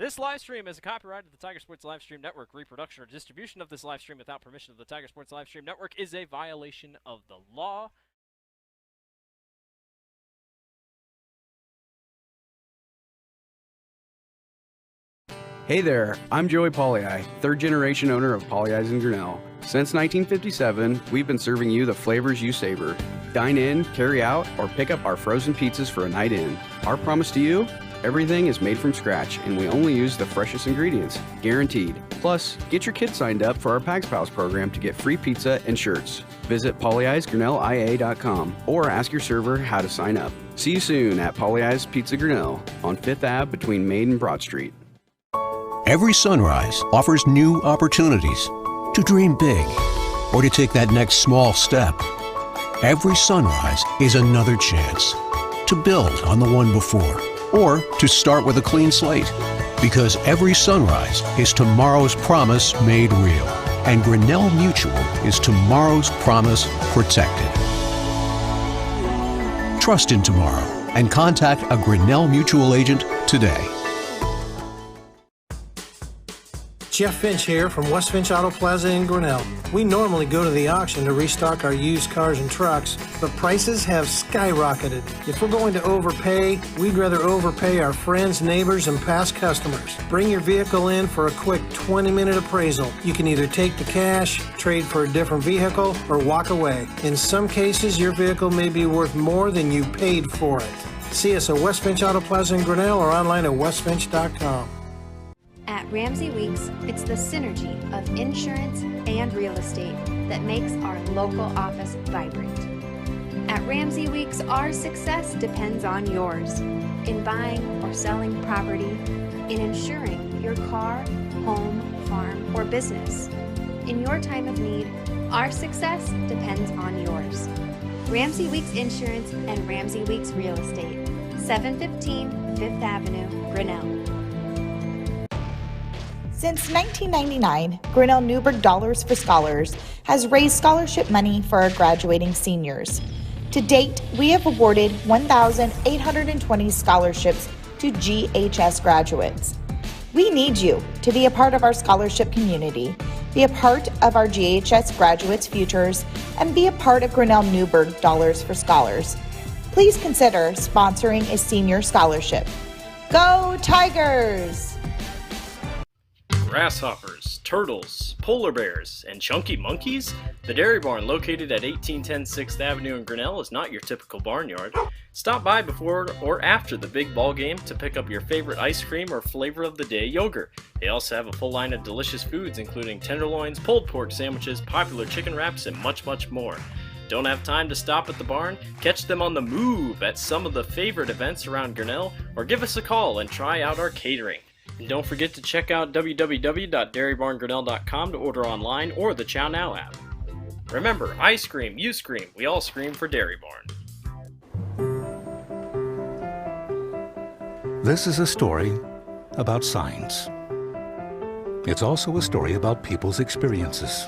This live stream is a copyright of the Tiger Sports Livestream Network. Reproduction or distribution of this live stream without permission of the Tiger Sports Livestream Network is a violation of the law. Hey there, I'm Joey Pollei, third generation owner of Polley's in Grinnell. Since 1957, we've been serving you the flavors you savor. Dine in, carry out, or pick up our frozen pizzas for a night in. Our promise to you? Everything is made from scratch, and we only use the freshest ingredients, guaranteed. Plus, get your kids signed up for our Pags Pals program to get free pizza and shirts. Visit polleisgrinnellia.com or ask your server how to sign up. See you soon at Polley's Pizza Grinnell on 5th Ave between Main and Broad Street. Every sunrise offers new opportunities to dream big or to take that next small step. Every sunrise is another chance to build on the one before or to start with a clean slate, because every sunrise is tomorrow's promise made real, and Grinnell Mutual is tomorrow's promise protected. Trust in tomorrow and contact a Grinnell Mutual agent today. Jeff Finch here from West Finch Auto Plaza in Grinnell. We normally go to the auction to restock our used cars and trucks, but prices have skyrocketed. If we're going to overpay, we'd rather overpay our friends, neighbors, and past customers. Bring your vehicle in for a quick 20-minute appraisal. You can either take the cash, trade for a different vehicle, or walk away. In some cases, your vehicle may be worth more than you paid for it. See us at West Finch Auto Plaza in Grinnell or online at westfinch.com. At Ramsey Weeks, it's the synergy of insurance and real estate that makes our local office vibrant. At Ramsey Weeks, our success depends on yours in buying or selling property, in insuring your car, home, farm, or business. In your time of need, our success depends on yours. Ramsey Weeks Insurance and Ramsey Weeks Real Estate, 715 5th Avenue, Grinnell. Since 1999, Grinnell Newburgh Dollars for Scholars has raised scholarship money for our graduating seniors. To date, we have awarded 1,820 scholarships to GHS graduates. We need you to be a part of our scholarship community, be a part of our GHS graduates' futures, and be a part of Grinnell Newburgh Dollars for Scholars. Please consider sponsoring a senior scholarship. Go Tigers! Grasshoppers, turtles, polar bears, and chunky monkeys? The Dairy Barn, located at 1810 6th Avenue in Grinnell, is not your typical barnyard. Stop by before or after the big ball game to pick up your favorite ice cream or flavor of the day yogurt. They also have a full line of delicious foods, including tenderloins, pulled pork sandwiches, popular chicken wraps, and much, much more. Don't have time to stop at the barn? Catch them on the move at some of the favorite events around Grinnell, or give us a call and try out our catering. And don't forget to check out www.dairybarngrinnell.com to order online or the Chow Now app. Remember, I scream, you scream, we all scream for Dairy Barn. This is a story about signs. It's also a story about people's experiences.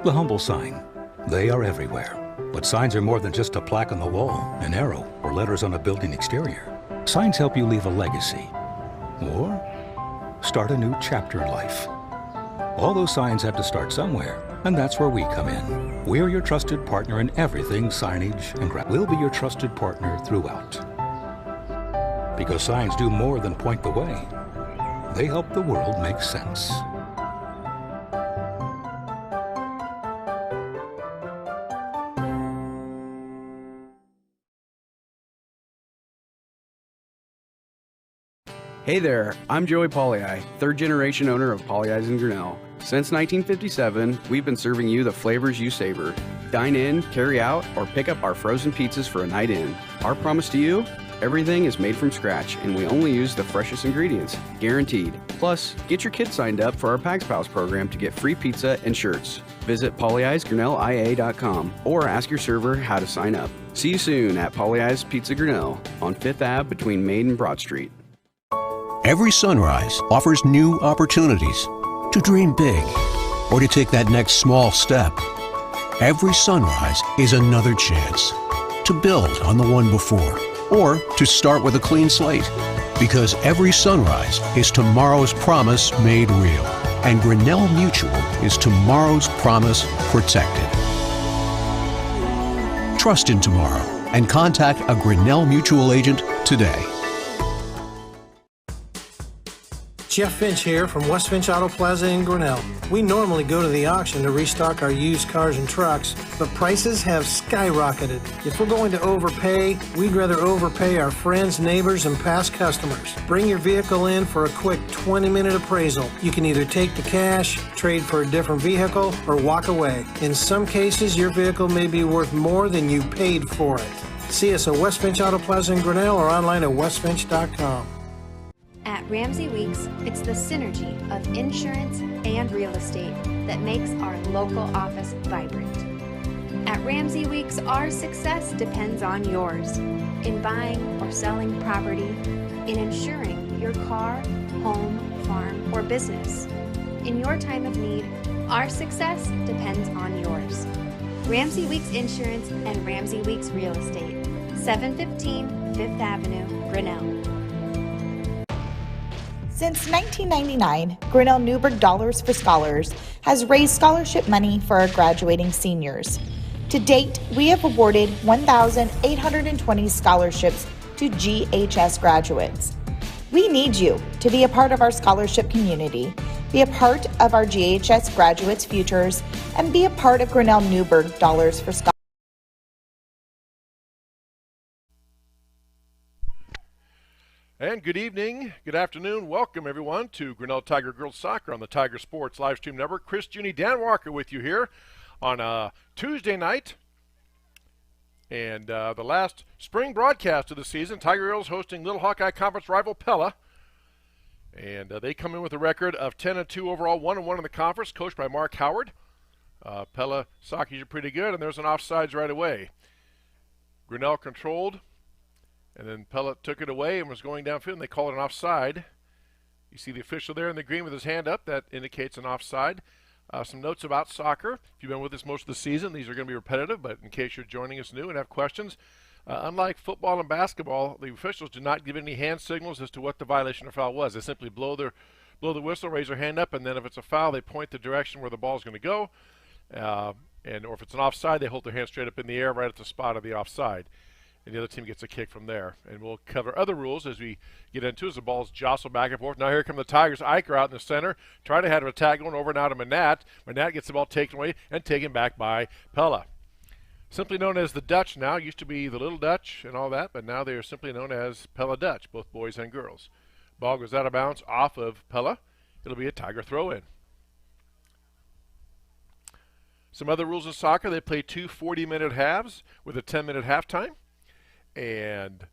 The humble sign. They are everywhere. But signs are more than just a plaque on the wall, an arrow, or letters on a building exterior. Signs help you leave a legacy. Or start a new chapter in life. All those signs have to start somewhere, and that's where we come in. We're your trusted partner in everything signage, and we'll be your trusted partner throughout. Because signs do more than point the way. They help the world make sense. Hey there, I'm Joey Pollei, third generation owner of Polley's in Grinnell. Since 1957, we've been serving you the flavors you savor. Dine in, carry out, or pick up our frozen pizzas for a night in. Our promise to you? Everything is made from scratch, and we only use the freshest ingredients, guaranteed. Plus, get your kids signed up for our Pags Pals program to get free pizza and shirts. Visit polleisgrinnellia.com or ask your server how to sign up. See you soon at Polley's Pizza Grinnell on 5th Ave between Main and Broad Street. Every sunrise offers new opportunities to dream big or to take that next small step. Every sunrise is another chance to build on the one before or to start with a clean slate, Because every sunrise is tomorrow's promise made real. And Grinnell Mutual is tomorrow's promise protected. Trust in tomorrow and contact a Grinnell Mutual agent today. Jeff Finch here from West Finch Auto Plaza in Grinnell. We normally go to the auction to restock our used cars and trucks, but prices have skyrocketed. If we're going to overpay, we'd rather overpay our friends, neighbors, and past customers. Bring your vehicle in for a quick 20-minute appraisal. You can either take the cash, trade for a different vehicle, or walk away. In some cases, your vehicle may be worth more than you paid for it. See us at West Finch Auto Plaza in Grinnell or online at westfinch.com. At Ramsey Weeks, it's the synergy of insurance and real estate that makes our local office vibrant. At Ramsey Weeks, our success depends on yours in buying or selling property, in insuring your car, home, farm, or business. In your time of need, our success depends on yours. Ramsey Weeks Insurance and Ramsey Weeks Real Estate, 715 Fifth Avenue, Grinnell. Since 1999, Grinnell Newburgh Dollars for Scholars has raised scholarship money for our graduating seniors. To date, we have awarded 1,820 scholarships to GHS graduates. We need you to be a part of our scholarship community, be a part of our GHS graduates' futures, and be a part of Grinnell Newburgh Dollars for Scholars. And good evening, good afternoon, welcome everyone to Grinnell Tiger Girls Soccer on the Tiger Sports Livestream Network. Chris Juni, Dan Walker with you here on a Tuesday night. And the last spring broadcast of the season, Tiger Girls hosting Little Hawkeye Conference rival Pella. And they come in with a record of 10-2 overall, 1-1 in the conference, coached by Mark Howard. Pella soccer is pretty good, and there's an offsides right away. Grinnell controlled. And then Pella took it away and was going downfield, and they call it an offside. You see the official there in the green with his hand up. That indicates an offside. Some notes about soccer. If you've been with us most of the season, these are going to be repetitive, but in case you're joining us new and have questions, unlike football and basketball, the officials do not give any hand signals as to what the violation or foul was. They simply blow the whistle, raise their hand up, and then if it's a foul, they point the direction where the ball is going to go. Or if it's an offside, they hold their hand straight up in the air right at the spot of the offside. And the other team gets a kick from there. And we'll cover other rules as we get into as the balls jostle back and forth. Now here come the Tigers. Eicher out in the center. Trying to have an attack going over now to Manat. Manat gets the ball taken away and taken back by Pella. Simply known as the Dutch now. Used to be the Little Dutch and all that, but now they are simply known as Pella Dutch, both boys and girls. Ball goes out of bounds off of Pella. It'll be a Tiger throw-in. Some other rules of soccer. They play two 40-minute halves with a 10-minute halftime. And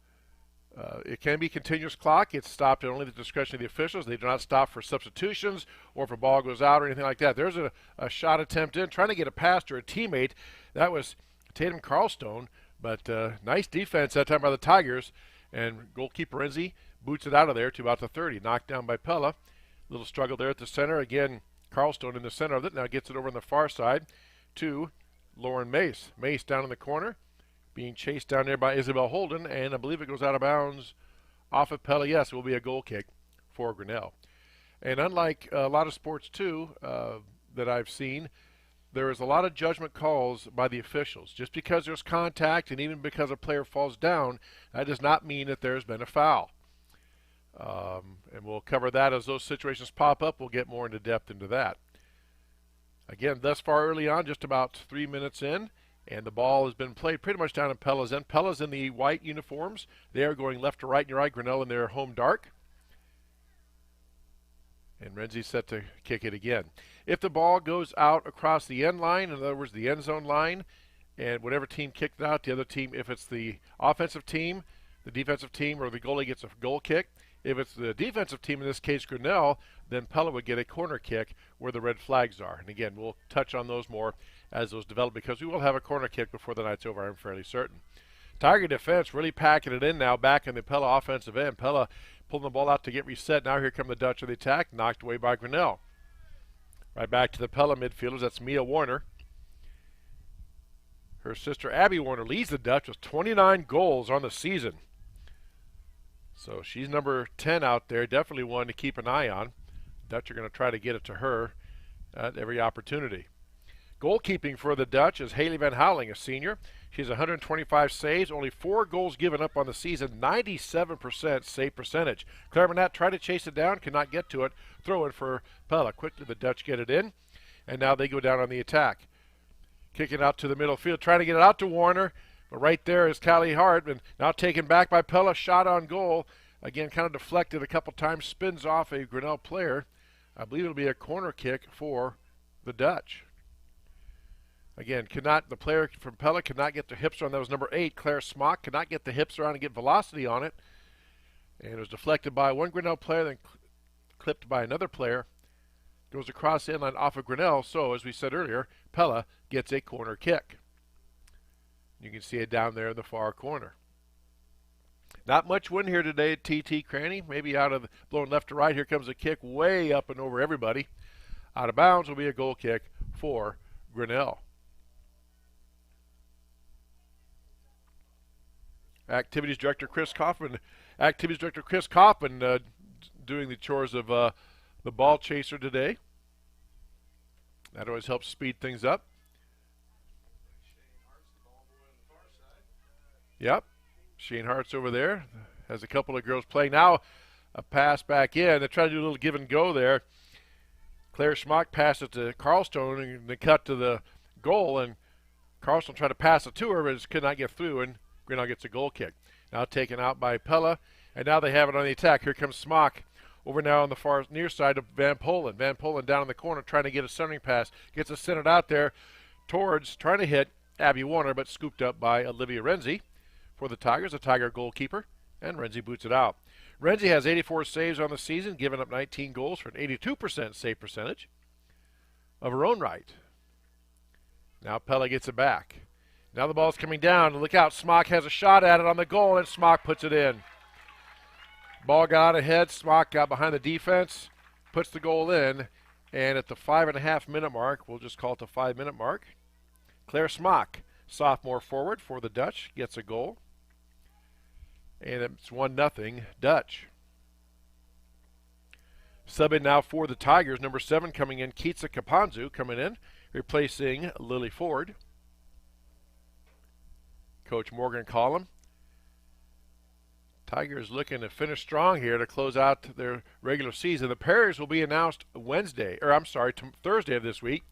it can be continuous clock. It's stopped at only the discretion of the officials. They do not stop for substitutions or if a ball goes out or anything like that. There's a shot attempt in, trying to get a pass to a teammate. That was Tatum Carlstone, but nice defense that time by the Tigers. And goalkeeper Renzi boots it out of there to about the 30. Knocked down by Pella. Little struggle there at the center. Again, Carlstone in the center of it. Now gets it over on the far side to Lauren Mace. Mace down in the corner. Being chased down there by Isabel Holden, and I believe it goes out of bounds off of Pella. Yes, it will be a goal kick for Grinnell. And unlike a lot of sports, too, that I've seen, there is a lot of judgment calls by the officials. Just because there's contact and even because a player falls down, that does not mean that there's been a foul. And we'll cover that as those situations pop up. We'll get more into depth into that. Again, thus far early on, just about 3 minutes in, and the ball has been played pretty much down in Pella's end. Pella's in the white uniforms. They are going left to right in your eye. Grinnell in their home dark. And Renzi's set to kick it again. If the ball goes out across the end line, in other words, the end zone line, and whatever team kicked it out, the other team, if it's the offensive team, the defensive team, or the goalie gets a goal kick. If it's the defensive team, in this case Grinnell, then Pella would get a corner kick where the red flags are. And again, we'll touch on those more as those develop because we will have a corner kick before the night's over, I'm fairly certain. Tiger defense really packing it in now back in the Pella offensive end. Pella pulling the ball out to get reset. Now here come the Dutch of the attack, knocked away by Grinnell. Right back to the Pella midfielders. That's Mia Warner. Her sister Abby Warner leads the Dutch with 29 goals on the season. So she's number 10 out there, definitely one to keep an eye on. Dutch are going to try to get it to her at every opportunity. Goalkeeping for the Dutch is Haley Van Houweling, a senior. She has 125 saves, only 4 goals given up on the season, 97% save percentage. Claire Burnett tried to chase it down, could not get to it. Throw in for Pella. Quickly the Dutch get it in, and now they go down on the attack. Kick it out to the middle field, trying to get it out to Warner. But right there is Callie Hart, and now taken back by Pella, shot on goal. Again, kind of deflected a couple times, spins off a Grinnell player. I believe it'll be a corner kick for the Dutch. Again, the player from Pella could not get the hips on. That was number 8, Claire Smock, could not get the hips around and get velocity on it. And it was deflected by one Grinnell player, then clipped by another player. Goes across the inline off of Grinnell. So, as we said earlier, Pella gets a corner kick. You can see it down there in the far corner. Not much wind here today at TT Cranny. Maybe out of blowing left to right. Here comes a kick way up and over everybody. Out of bounds will be a goal kick for Grinnell. Activities Director Chris Kaufman doing the chores of the ball chaser today. That always helps speed things up. Yep, Shane Hart's over there. Has a couple of girls playing. Now a pass back in. They try to do a little give and go there. Claire Schmock passed it to Carlstone and they cut to the goal, and Carlstone tried to pass it to her but just could not get through, and Grinnell gets a goal kick. Now taken out by Pella, and now they have it on the attack. Here comes Smock over now on the far near side of Van Polen. Van Polen down in the corner trying to get a centering pass. Gets it centered out there towards trying to hit Abby Warner, but scooped up by Olivia Renzi for the Tigers, a Tiger goalkeeper, and Renzi boots it out. Renzi has 84 saves on the season, giving up 19 goals for an 82% save percentage of her own right. Now Pella gets it back. Now the ball's coming down. Look out, Smock has a shot at it on the goal, and Smock puts it in. Ball got ahead. Smock got behind the defense, puts the goal in, and at the 5.5 minute mark, we'll just call it the 5 minute mark, Claire Smock, sophomore forward for the Dutch, gets a goal. And it's 1-0 Dutch. Subbing now for the Tigers, number 7 coming in, Keitsa Kapanzu coming in, replacing Lily Ford. Coach Morgan Collum. Tigers looking to finish strong here to close out their regular season. The pairings will be announced Thursday of this week.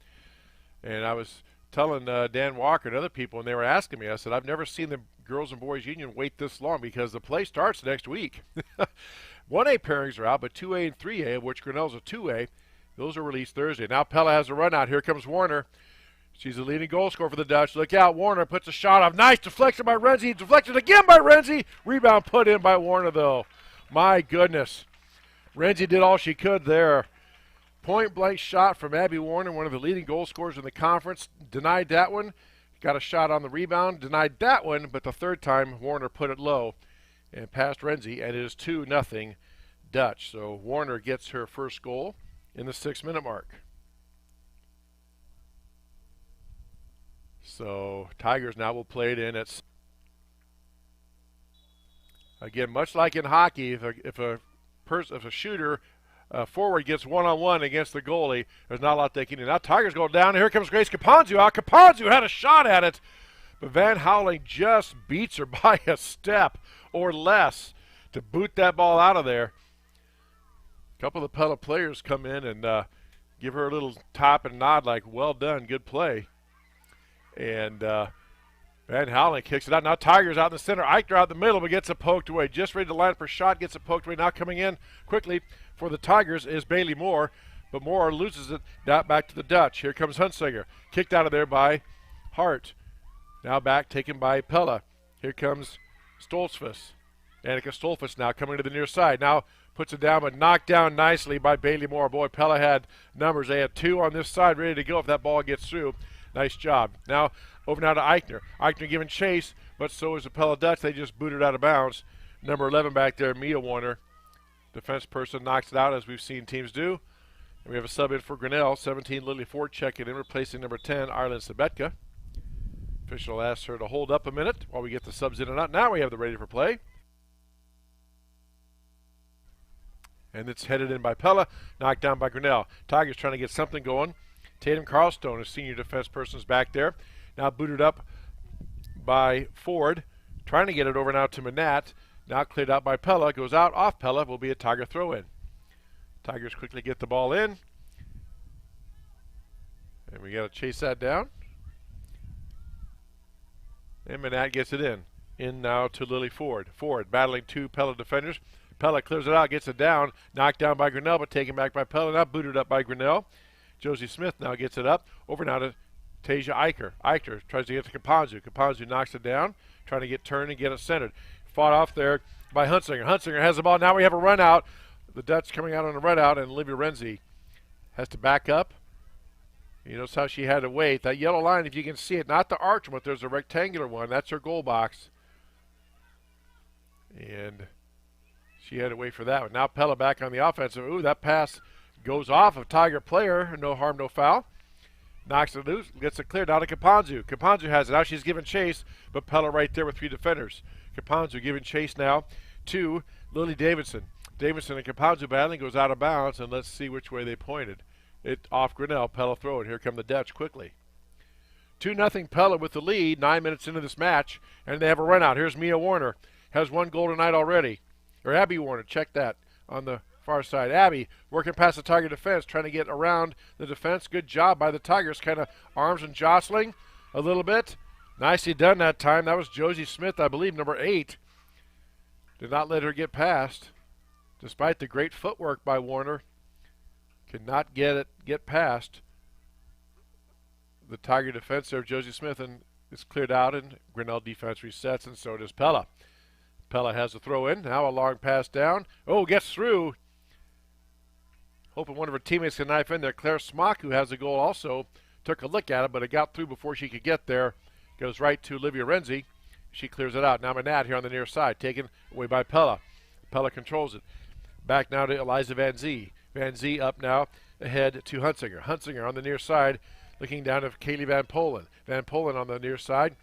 And I was telling Dan Walker and other people, and they were asking me, I said, I've never seen the Girls and Boys Union wait this long because the play starts next week. 1A pairings are out, but 2A and 3A, of which Grinnell's a 2A, those are released Thursday. Now Pella has a run out. Here comes Warner. She's the leading goal scorer for the Dutch. Look out, Warner puts a shot off. Nice deflection by Renzi. Deflected again by Renzi. Rebound put in by Warner, though. My goodness. Renzi did all she could there. Point-blank shot from Abby Warner, one of the leading goal scorers in the conference. Denied that one. Got a shot on the rebound. Denied that one, but the third time Warner put it low and passed Renzi, and it is 2-0 Dutch. So Warner gets her first goal in the 6 minute mark. So Tigers now will play it in. It's again much like in hockey. If a shooter forward gets one-on-one against the goalie, there's not a lot they can do. Now Tigers go down. Here comes Grace Kapanzu out. Kapanzu had a shot at it, but Van Houweling just beats her by a step or less to boot that ball out of there. A couple of the Pella players come in and give her a little tap and nod like, well done, good play. And Van Houweling kicks it out. Now Tigers out in the center. Eichner out in the middle, but gets it poked away. Just ready to line up her shot, gets it poked away. Now coming in quickly for the Tigers is Bailey Moore, but Moore loses it back to the Dutch. Here comes Hunsinger. Kicked out of there by Hart. Now back taken by Pella. Here comes Stoltzfus. Annika Stoltzfus now coming to the near side. Now puts it down, but knocked down nicely by Bailey Moore. Boy, Pella had numbers. They had 2 on this side ready to go if that ball gets through. Nice job. Now over now to Eichner. Eichner giving chase, but so is the Pella Dutch. They just booted out of bounds. Number 11 back there, Mia Warner. Defense person knocks it out, as we've seen teams do. And we have a sub in for Grinnell. 17, Lily Ford checking in, replacing number 10, Arlen Sabetka. Official asks her to hold up a minute while we get the subs in and out. Now we have the ready for play. And it's headed in by Pella, knocked down by Grinnell. Tigers trying to get something going. Tatum Carlstone, a senior defense person, is back there. Now booted up by Ford, trying to get it over now to Manat. Now cleared out by Pella. Goes out off Pella. Will be a Tiger throw-in. Tigers quickly get the ball in. And we got to chase that down. And Manat gets it in. In now to Lily Ford. Ford battling two Pella defenders. Pella clears it out, gets it down. Knocked down by Grinnell, but taken back by Pella. Now booted up by Grinnell. Josie Smith now gets it up. Over now to Tasia Eicher. Eicher tries to get to Kapanzu. Kapanzu knocks it down, trying to get turned and get it centered. Fought off there by Hunsinger. Hunsinger has the ball. Now we have a run out. The Dutch coming out on a run out, and Olivia Renzi has to back up. You notice how she had to wait. That yellow line, if you can see it, not the arch one, but there's a rectangular one. That's her goal box. And she had to wait for that one. Now Pella back on the offensive. Ooh, that pass goes off of Tiger player. No harm, no foul. Knocks it loose, gets it cleared. Now to Kapanzu. Kapanzu has it. Now she's giving chase, but Pella right there with three defenders. Kapanzu giving chase now to Lily Davidson. Davidson and Kapanzu battling, goes out of bounds, and let's see which way they pointed. It off Grinnell. Pella throw it. Here come the Dutch quickly. 2-0 Pella with the lead, 9 minutes into this match, and they have a run out. Here's Mia Warner. Has one goal tonight already. Or Abby Warner, check that on the far side. Abby working past the Tiger defense, trying to get around the defense. Good job by the Tigers, kind of arms and jostling a little bit. Nicely done that time. That was Josie Smith, I believe, number 8. Did not let her get past. Despite the great footwork by Warner, could not get past the Tiger defense there of Josie Smith, and it's cleared out, and Grinnell defense resets, and so does Pella. Pella has a throw in. Now a long pass down. Oh, gets through. Hoping one of her teammates can knife in there. Claire Smock, who has a goal, also took a look at it, but it got through before she could get there. Goes right to Olivia Renzi. She clears it out. Now Manat here on the near side, taken away by Pella. Pella controls it. Back now to Eliza Van Zee. Van Zee up now ahead to Hunsinger. Hunsinger on the near side, looking down at Kaylee Van Polen. Van Polen on the near side.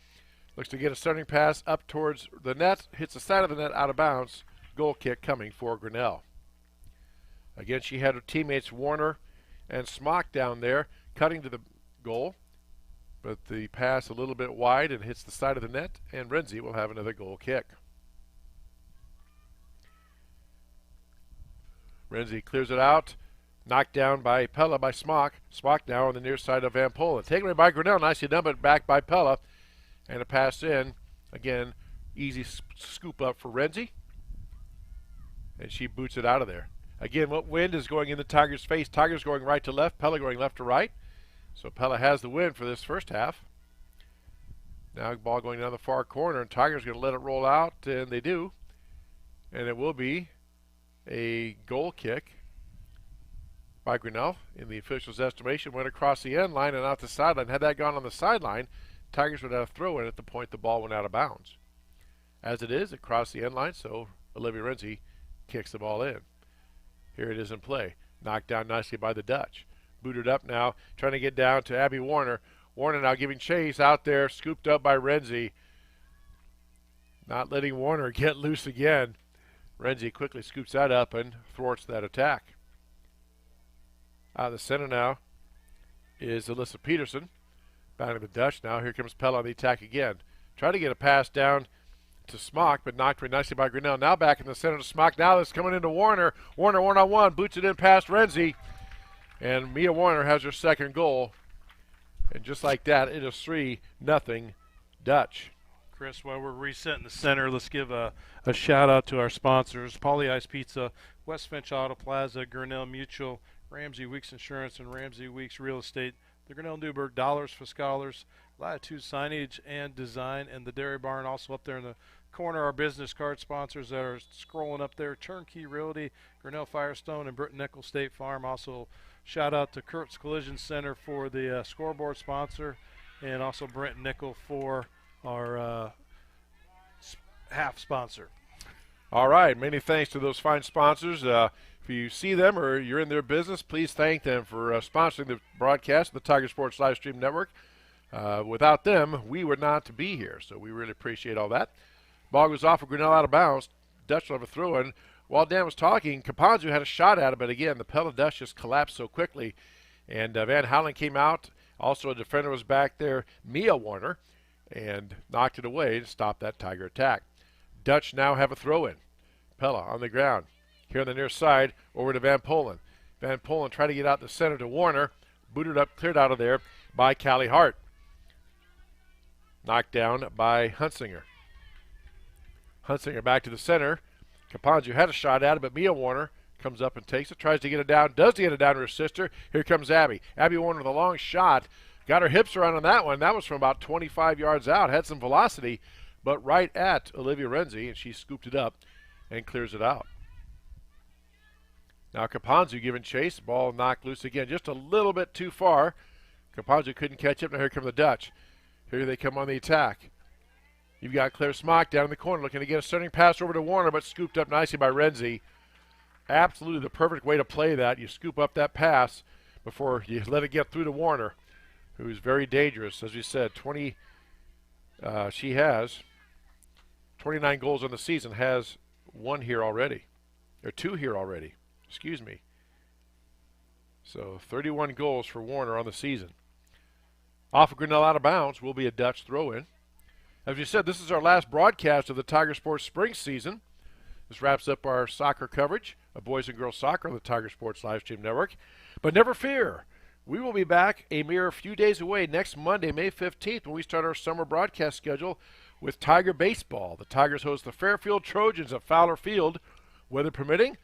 Looks to get a starting pass up towards the net. Hits the side of the net out of bounds. Goal kick coming for Grinnell. Again, she had her teammates Warner and Smock down there cutting to the goal. But the pass a little bit wide and hits the side of the net. And Renzi will have another goal kick. Renzi clears it out. Knocked down by Pella by Smock. Smock now on the near side of Van Polen. Taken away by Grinnell. Nicely done, but back by Pella. And a pass in. Again, easy scoop up for Renzi. And she boots it out of there. Again, what wind is going in the Tigers' face? Tigers going right to left. Pella going left to right. So Pella has the win for this first half. Now ball going down the far corner, and Tigers going to let it roll out, and they do. And it will be a goal kick by Grinnell in the official's estimation. Went across the end line and out the sideline. Had that gone on the sideline, Tigers would have throw in at the point the ball went out of bounds. As it is, it crossed the end line, so Olivia Renzi kicks the ball in. Here it is in play. Knocked down nicely by the Dutch. Booted up now, trying to get down to Abby Warner. Warner now giving chase out there, scooped up by Renzi. Not letting Warner get loose again. Renzi quickly scoops that up and thwarts that attack. Out of the center now is Alyssa Peterson. Battling the Dutch now. Here comes Pella on the attack again. Trying to get a pass down to Smock, but knocked very nicely by Grinnell. Now back in the center to Smock. Now it's coming into Warner. Warner one-on-one. Boots it in past Renzi. And Mia Warner has her second goal. And just like that, it is 3-0 Dutch. Chris, while we're resetting the center, let's give a shout-out to our sponsors, Pauly Ice Pizza, West Finch Auto Plaza, Grinnell Mutual, Ramsey Weeks Insurance, and Ramsey Weeks Real Estate, the Grinnell Newburgh Dollars for Scholars, Latitude Signage and Design, and the Dairy Barn also up there in the corner. Our business card sponsors that are scrolling up there, Turnkey Realty, Grinnell Firestone, and Britton Nickel State Farm. Also, shout out to Kurt's Collision Center for the scoreboard sponsor, and also Brent Nickel for our half sponsor. All right, many thanks to those fine sponsors. If you see them or you're in their business, please thank them for sponsoring the broadcast of the Tiger Sports Live Stream Network. Without them, we would not be here, so we really appreciate all that. Ball goes off of Grinnell out of bounds. Dutch will have a throw-in while Dan was talking, Caponzo had a shot at it, but again, the Pella Dutch just collapsed so quickly. And Van Halen came out. Also, a defender was back there, Mia Warner, and knocked it away to stop that Tiger attack. Dutch now have a throw-in. Pella on the ground. Here on the near side, over to Van Polen. Van Polen tried to get out the center to Warner. Booted up, cleared out of there by Callie Hart. Knocked down by Hunsinger. Hunsinger back to the center. Caponzo had a shot at it, but Mia Warner comes up and takes it, tries to get it down, does get it down to her sister. Here comes Abby. Abby Warner with a long shot. Got her hips around on that one. That was from about 25 yards out. Had some velocity, but right at Olivia Renzi, and she scooped it up and clears it out. Now Caponzo giving chase. Ball knocked loose again, just a little bit too far. Caponzo couldn't catch up. Now here come the Dutch. Here they come on the attack. You've got Claire Smock down in the corner looking to get a starting pass over to Warner, but scooped up nicely by Renzi. Absolutely the perfect way to play that. You scoop up that pass before you let it get through to Warner, who's very dangerous. As we said, she has 29 goals on the season, has one here already, or two here already. Excuse me. So 31 goals for Warner on the season. Off of Grinnell out of bounds will be a Dutch throw-in. As we said, this is our last broadcast of the Tiger Sports spring season. This wraps up our soccer coverage of boys and girls soccer on the Tiger Sports Livestream Network. But never fear, we will be back a mere few days away next Monday, May 15th, when we start our summer broadcast schedule with Tiger Baseball. The Tigers host the Fairfield Trojans at Fowler Field, weather permitting.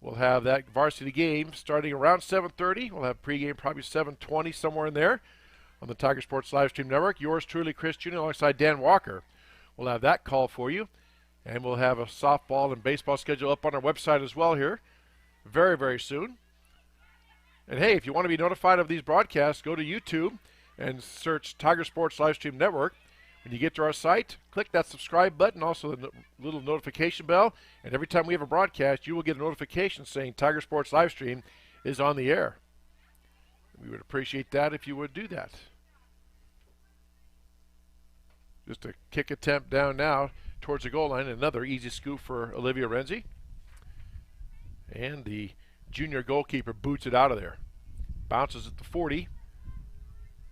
We'll have that varsity game starting around 7:30. We'll have pregame probably 7:20, somewhere in there, on the Tiger Sports Livestream Network. Yours truly, Chris Jr., alongside Dan Walker. We'll have that call for you. And we'll have a softball and baseball schedule up on our website as well here very, very soon. And hey, if you want to be notified of these broadcasts, go to YouTube and search Tiger Sports Livestream Network. When you get to our site, click that subscribe button, also the little notification bell, and every time we have a broadcast, you will get a notification saying Tiger Sports Livestream is on the air. We would appreciate that if you would do that. Just a kick attempt down now towards the goal line. Another easy scoop for Olivia Renzi. And the junior goalkeeper boots it out of there. Bounces at the 40.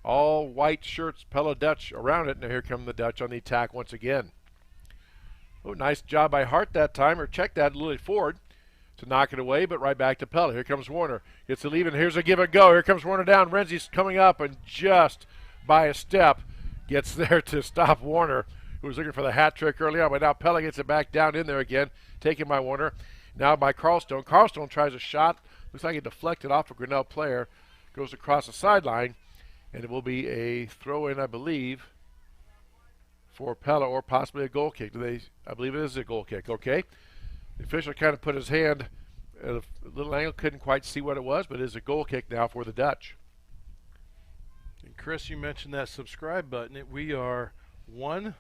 All white shirts, Pella Dutch around it. Now here come the Dutch on the attack once again. Oh, nice job by Hart that time, or check that, Lily Ford, to knock it away, but right back to Pella. Here comes Warner. Gets the lead, and here's a give and go. Here comes Warner down. Renzi's coming up, and just by a step gets there to stop Warner, who was looking for the hat trick early on. But now Pella gets it back down in there again, taken by Warner. Now by Carlstone. Carlstone tries a shot. Looks like it deflected off a Grinnell player. Goes across the sideline. And it will be a throw-in, I believe, for Pella, or possibly a goal kick. I believe it is a goal kick, okay? The official kind of put his hand at a little angle, couldn't quite see what it was, but it is a goal kick now for the Dutch. And Chris, you mentioned that subscribe button. We are one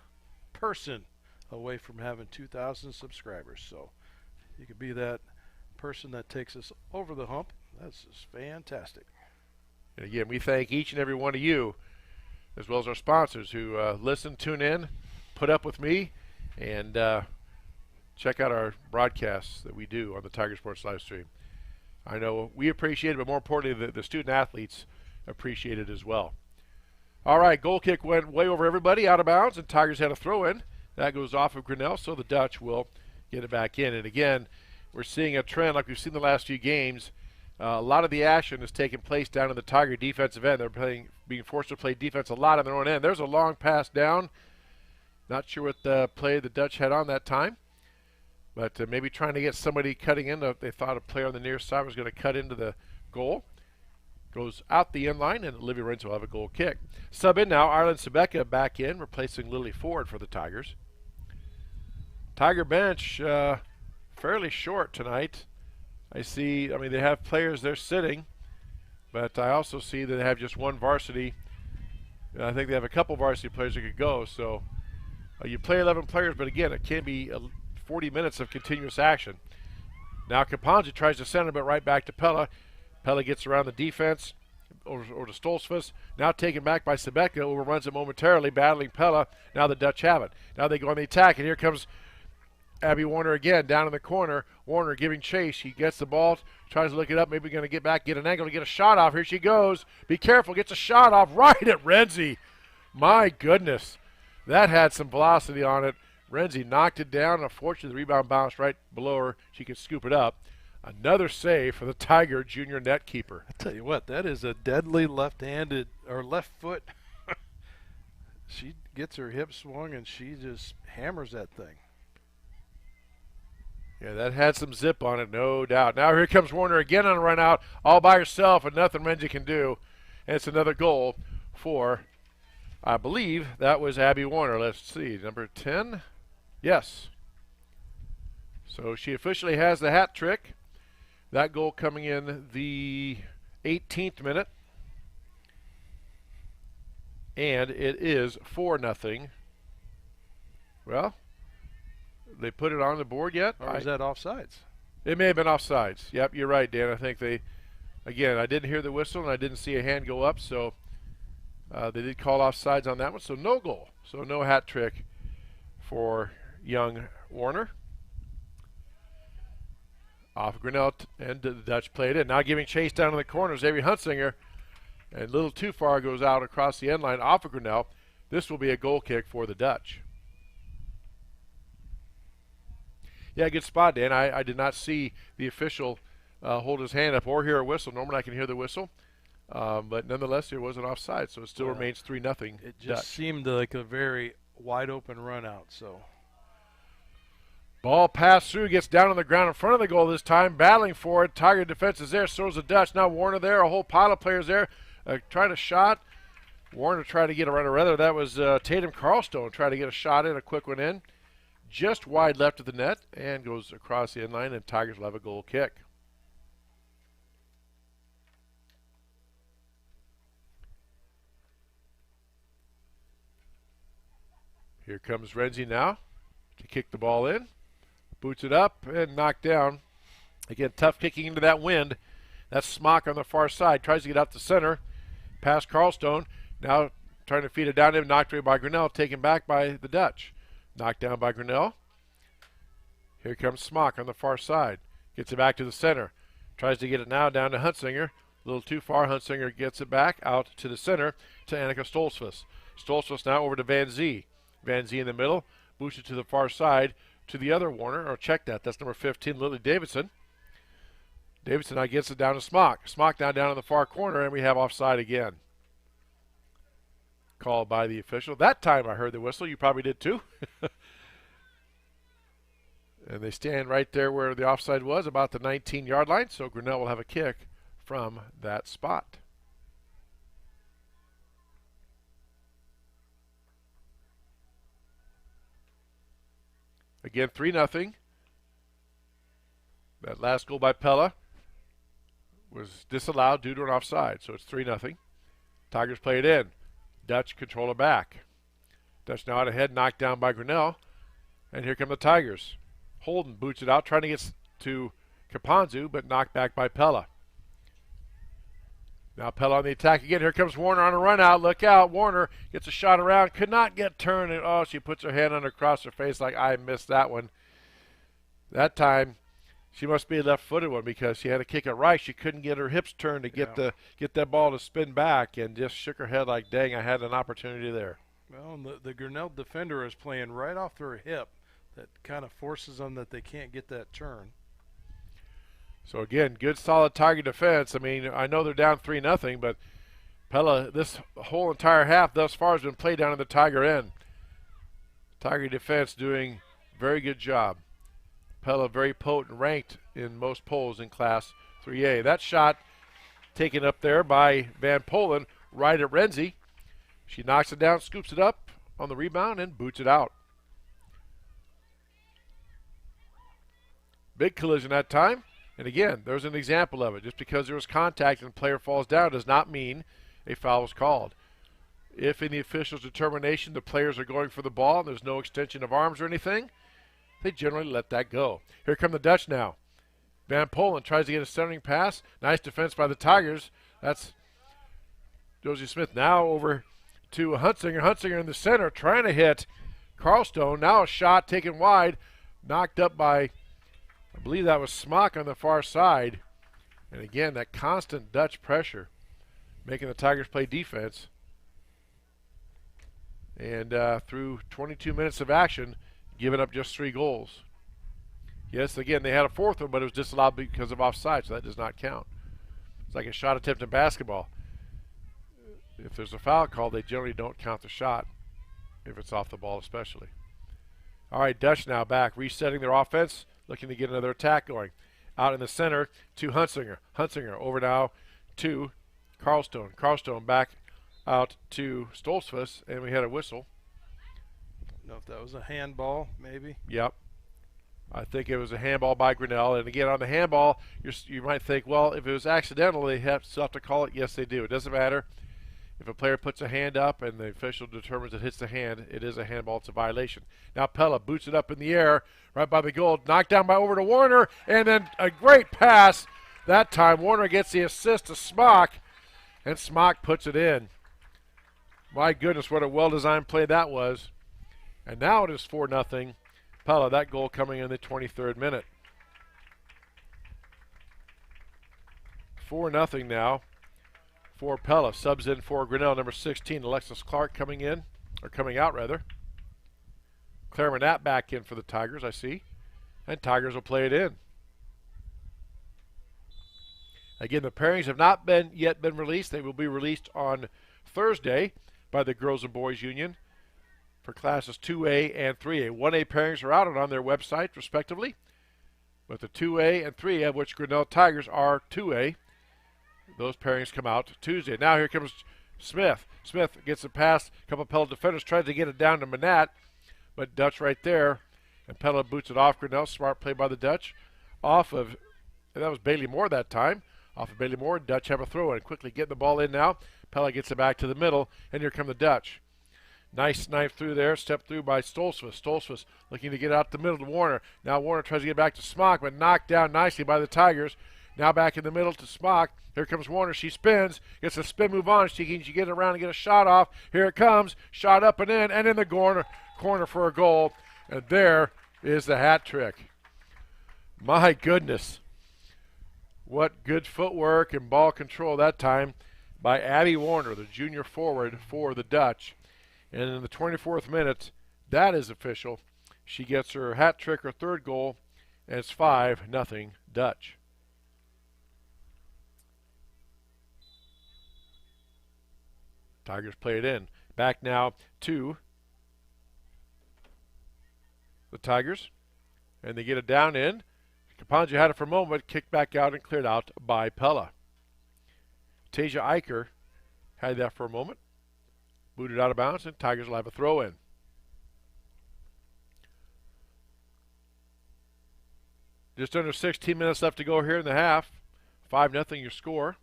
person away from having 2,000 subscribers. So you could be that person that takes us over the hump. That's just fantastic. And again, we thank each and every one of you, as well as our sponsors who listen, tune in, put up with me, and check out our broadcasts that we do on the Tiger Sports live stream. I know we appreciate it, but more importantly, the student athletes appreciate it as well. All right, goal kick went way over everybody, out of bounds, and Tigers had a throw-in. That goes off of Grinnell, so the Dutch will get it back in. And again, we're seeing a trend like we've seen the last few games. A lot of the action is taking place down in the Tiger defensive end. They're being forced to play defense a lot on their own end. There's a long pass down. Not sure what the play the Dutch had on that time, but maybe trying to get somebody cutting in. They thought a player on the near side was going to cut into the goal. Goes out the end line, and Olivia Renzi will have a goal kick. Sub in now, Ireland Sebeka back in, replacing Lily Ford for the Tigers. Tiger bench fairly short tonight. I mean, they have players there sitting, but I also see that they have just one varsity. I think they have a couple varsity players that could go. So you play 11 players, but again, it can be 40 minutes of continuous action. Now Caponzo tries to send it, but right back to Pella. Pella gets around the defense, or to Stolzfus. Now taken back by Sebeka, overruns it momentarily, battling Pella. Now the Dutch have it. Now they go on the attack, and here comes Abby Warner again down in the corner. Warner giving chase. He gets the ball, tries to look it up. Maybe going to get back, get an angle to get a shot off. Here she goes. Be careful. Gets a shot off right at Renzi. My goodness. That had some velocity on it. Renzi knocked it down. Unfortunately, the rebound bounced right below her. She could scoop it up. Another save for the Tiger junior net keeper. I tell you what, that is a deadly left-handed or left foot. She gets her hip swung and she just hammers that thing. Yeah, that had some zip on it, no doubt. Now here comes Warner again on a run out, all by herself, and nothing Renzi can do. And it's another goal for, I believe, that was Abby Warner. Let's see, number 10. Yes. So she officially has the hat trick. That goal coming in the 18th minute. And it is 4-0. Well, they put it on the board yet? Or is that offsides? It may have been offsides. Yep, you're right, Dan. I think they, again, I didn't hear the whistle and I didn't see a hand go up, so they did call offsides on that one. So no goal. So no hat trick for young Warner. Off Grinnell, and the Dutch played in. Now giving chase down in the corners, Avery Huntsinger, and a little too far goes out across the end line off of Grinnell. This will be a goal kick for the Dutch. Yeah, good spot, Dan. I did not see the official hold his hand up or hear a whistle. Normally I can hear the whistle, but nonetheless it was an offside, so it still remains 3-0. It just seemed like a very wide open run out. So. Ball passed through, gets down on the ground in front of the goal this time, battling for it. Tiger defense is there, so is the Dutch. Now Warner there, a whole pile of players there, trying to shot. Warner tried to get a runner, rather that was Tatum Carlstone trying to get a shot in, a quick one in. Just wide left of the net and goes across the end line, and Tigers will have a goal kick. Here comes Renzi now to kick the ball in. Boots it up and knocked down. Again, tough kicking into that wind. That's Smock on the far side. Tries to get out the center. Past Carlstone. Now trying to feed it down to him. Knocked away by Grinnell. Taken back by the Dutch. Knocked down by Grinnell. Here comes Smock on the far side. Gets it back to the center. Tries to get it now down to Huntsinger. A little too far. Huntsinger gets it back out to the center to Annika Stolzfus. Stolzfus now over to Van Zee. Van Zee in the middle. Boosts it to the far side to the other Warner. Or check that. That's number 15, Lily Davidson. Davidson now gets it down to Smock. Smock now down in the far corner, and we have offside again. Called by the official. That time I heard the whistle. You probably did too. And they stand right there where the offside was, about the 19-yard line. So Grinnell will have a kick from that spot. Again, 3-0. That last goal by Pella was disallowed due to an offside, so it's 3-0. Tigers play it in. Dutch control it back. Dutch now out ahead, knocked down by Grinnell. And here come the Tigers. Holden boots it out, trying to get to Kapanzu, but knocked back by Pella. Now Pella on the attack again. Here comes Warner on a run out. Look out. Warner gets a shot around. Could not get turned. And, oh, she puts her hand on across her face like I missed that one. That time she must be a left-footed one because she had to kick it right. She couldn't get her hips turned to get that ball to spin back and just shook her head like, dang, I had an opportunity there. Well, and the Grinnell defender is playing right off their hip. That kind of forces them that they can't get that turn. So, again, good, solid Tiger defense. I mean, I know they're down 3-0, but Pella, this whole entire half thus far has been played down in the Tiger end. Tiger defense doing very good job. Pella very potent, ranked in most polls in Class 3A. That shot taken up there by Van Polen right at Renzi. She knocks it down, scoops it up on the rebound, and boots it out. Big collision that time. And again, there's an example of it. Just because there was contact and the player falls down does not mean a foul was called. If in the official's determination the players are going for the ball and there's no extension of arms or anything, they generally let that go. Here come the Dutch now. Van Polen tries to get a centering pass. Nice defense by the Tigers. That's Josie Smith now over to Huntsinger. Huntsinger in the center trying to hit Carlstone. Now a shot taken wide knocked up by, I believe that was Smock on the far side. And again, that constant Dutch pressure making the Tigers play defense. And through 22 minutes of action, giving up just 3 goals. Yes, again, they had a 4th one, but it was disallowed because of offside, so that does not count. It's like a shot attempt in basketball. If there's a foul call, they generally don't count the shot, if it's off the ball especially. All right, Dutch now back, resetting their offense, looking to get another attack going. Out in the center to Hunsinger. Hunsinger over now to Carlstone. Carlstone back out to Stoltzfus, and we had a whistle. Don't know if that was a handball, maybe. Yep. I think it was a handball by Grinnell. And again, on the handball, you might think, well, if it was accidental, they still have to call it. Yes, they do. It doesn't matter. If a player puts a hand up and the official determines it hits the hand, it is a handball. It's a violation. Now Pella boots it up in the air right by the goal. Knocked down by over to Warner. And then a great pass. That time Warner gets the assist to Smock. And Smock puts it in. My goodness, what a well-designed play that was. And now it is 4-0. Pella, that goal coming in the 23rd minute. 4-0 now for Pella. Subs in for Grinnell, number 16, Alexis Clark coming in, or coming out rather. Claire Manat back in for the Tigers, I see. And Tigers will play it in. Again, the pairings have not yet been released. They will be released on Thursday by the Girls and Boys Union for classes 2A and 3A. 1A pairings are out and on their website, respectively. But the 2A and 3A, of which Grinnell Tigers are 2A, those pairings come out Tuesday. Now here comes Smith. Smith gets a pass. A couple of Pella defenders tries to get it down to Manat, but Dutch right there. And Pella boots it off Grinnell. Smart play by the Dutch. Off of, and that was Bailey Moore that time. Off of Bailey Moore, Dutch have a throw in. Quickly getting the ball in now. Pella gets it back to the middle, and here come the Dutch. Nice knife through there, step through by Stoltzfus. Stoltzfus looking to get out the middle to Warner. Now Warner tries to get back to Smock, but knocked down nicely by the Tigers. Now back in the middle to Smock. Here comes Warner. She spins, gets a spin move on. She can get around and get a shot off. Here it comes. Shot up and in the corner for a goal. And there is the hat trick. My goodness. What good footwork and ball control that time by Abby Warner, the junior forward for the Dutch. And in the 24th minute, that is official. She gets her hat trick, her 3rd goal, and it's 5-0 Dutch. Tigers play it in. Back now to the Tigers. And they get it down in. Kapanji had it for a moment, kicked back out and cleared out by Pella. Tasia Eicher had that for a moment. Booted out of bounds, and Tigers will have a throw in. Just under 16 minutes left to go here in the half. 5-0 your score.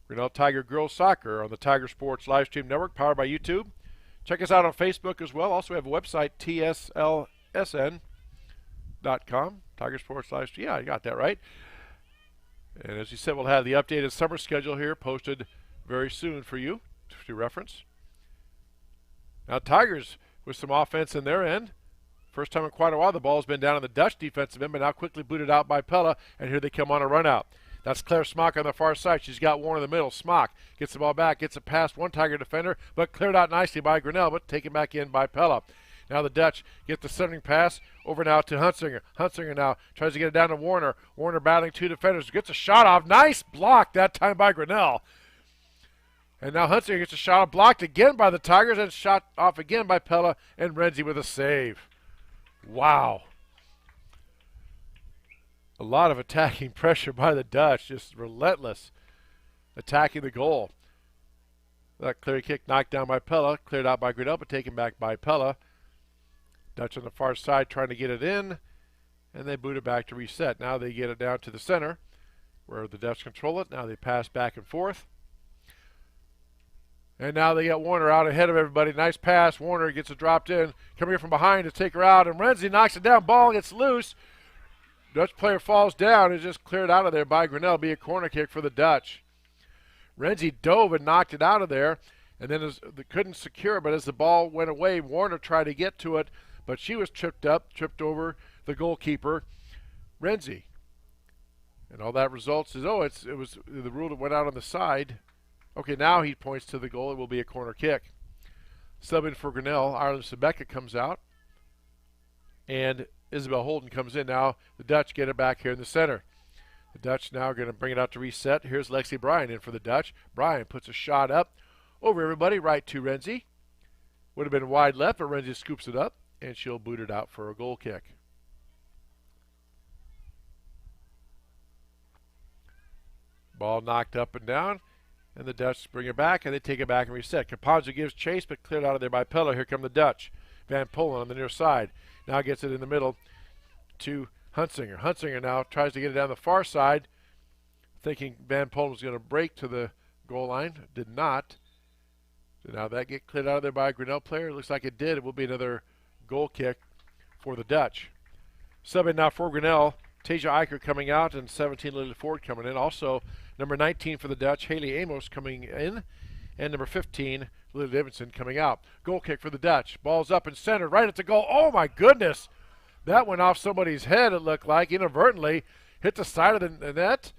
Grinnell Tiger Girls Soccer on the Tiger Sports Livestream Network, powered by YouTube. Check us out on Facebook as well. Also, we have a website, tslsn.com. Tiger Sports Livestream. Yeah, you got that right. And as you said, we'll have the updated summer schedule here posted very soon for you to reference. Now Tigers with some offense in their end. First time in quite a while the ball's been down on the Dutch defensive end, but now quickly booted out by Pella, and here they come on a run out. That's Claire Smock on the far side. She's got Warner in the middle. Smock gets the ball back, gets it past one Tiger defender, but cleared out nicely by Grinnell, but taken back in by Pella. Now the Dutch get the centering pass over now to Hunsinger. Hunsinger now tries to get it down to Warner. Warner battling 2 defenders. Gets a shot off. Nice block that time by Grinnell. And now Hunsinger gets a shot off, blocked again by the Tigers, and shot off again by Pella, and Renzi with a save. Wow. A lot of attacking pressure by the Dutch, just relentless attacking the goal. That clear kick knocked down by Pella, cleared out by Grinnell, but taken back by Pella. Dutch on the far side trying to get it in, and they boot it back to reset. Now they get it down to the center where the Dutch control it. Now they pass back and forth. And now they get Warner out ahead of everybody. Nice pass. Warner gets it dropped in. Coming here from behind to take her out, and Renzi knocks it down. Ball gets loose. Dutch player falls down. It's just cleared out of there by Grinnell. Be a corner kick for the Dutch. Renzi dove and knocked it out of there, and then they couldn't secure it, but as the ball went away, Warner tried to get to it, but she was tripped over the goalkeeper, Renzi. And all that results is, it was the rule that went out on the side. Okay, now he points to the goal. It will be a corner kick. Subbing for Grinnell, Ireland Sebeka comes out, and Isabel Holden comes in. Now the Dutch get it back here in the center. The Dutch now are going to bring it out to reset. Here's Lexi Bryan in for the Dutch. Bryan puts a shot up over everybody, right to Renzi. Would have been wide left, but Renzi scoops it up, and she'll boot it out for a goal kick. Ball knocked up and down, and the Dutch bring it back, and they take it back and reset. Caponzo gives chase, but cleared out of there by Pella. Here come the Dutch. Van Polen on the near side. Now gets it in the middle to Hunsinger. Hunsinger now tries to get it down the far side, thinking Van Polen was going to break to the goal line. Did not. So now that get cleared out of there by a Grinnell player. It looks like it did. It will be another goal kick for the Dutch. Subbing now for Grinnell, Tasia Eicher coming out, and 17 Lily Ford coming in. Also, number 19 for the Dutch, Haley Amos coming in, and number 15, Lily Davidson coming out. Goal kick for the Dutch. Ball's up and centered right at the goal. Oh my goodness! That went off somebody's head, it looked like, inadvertently. Hit the side of the net.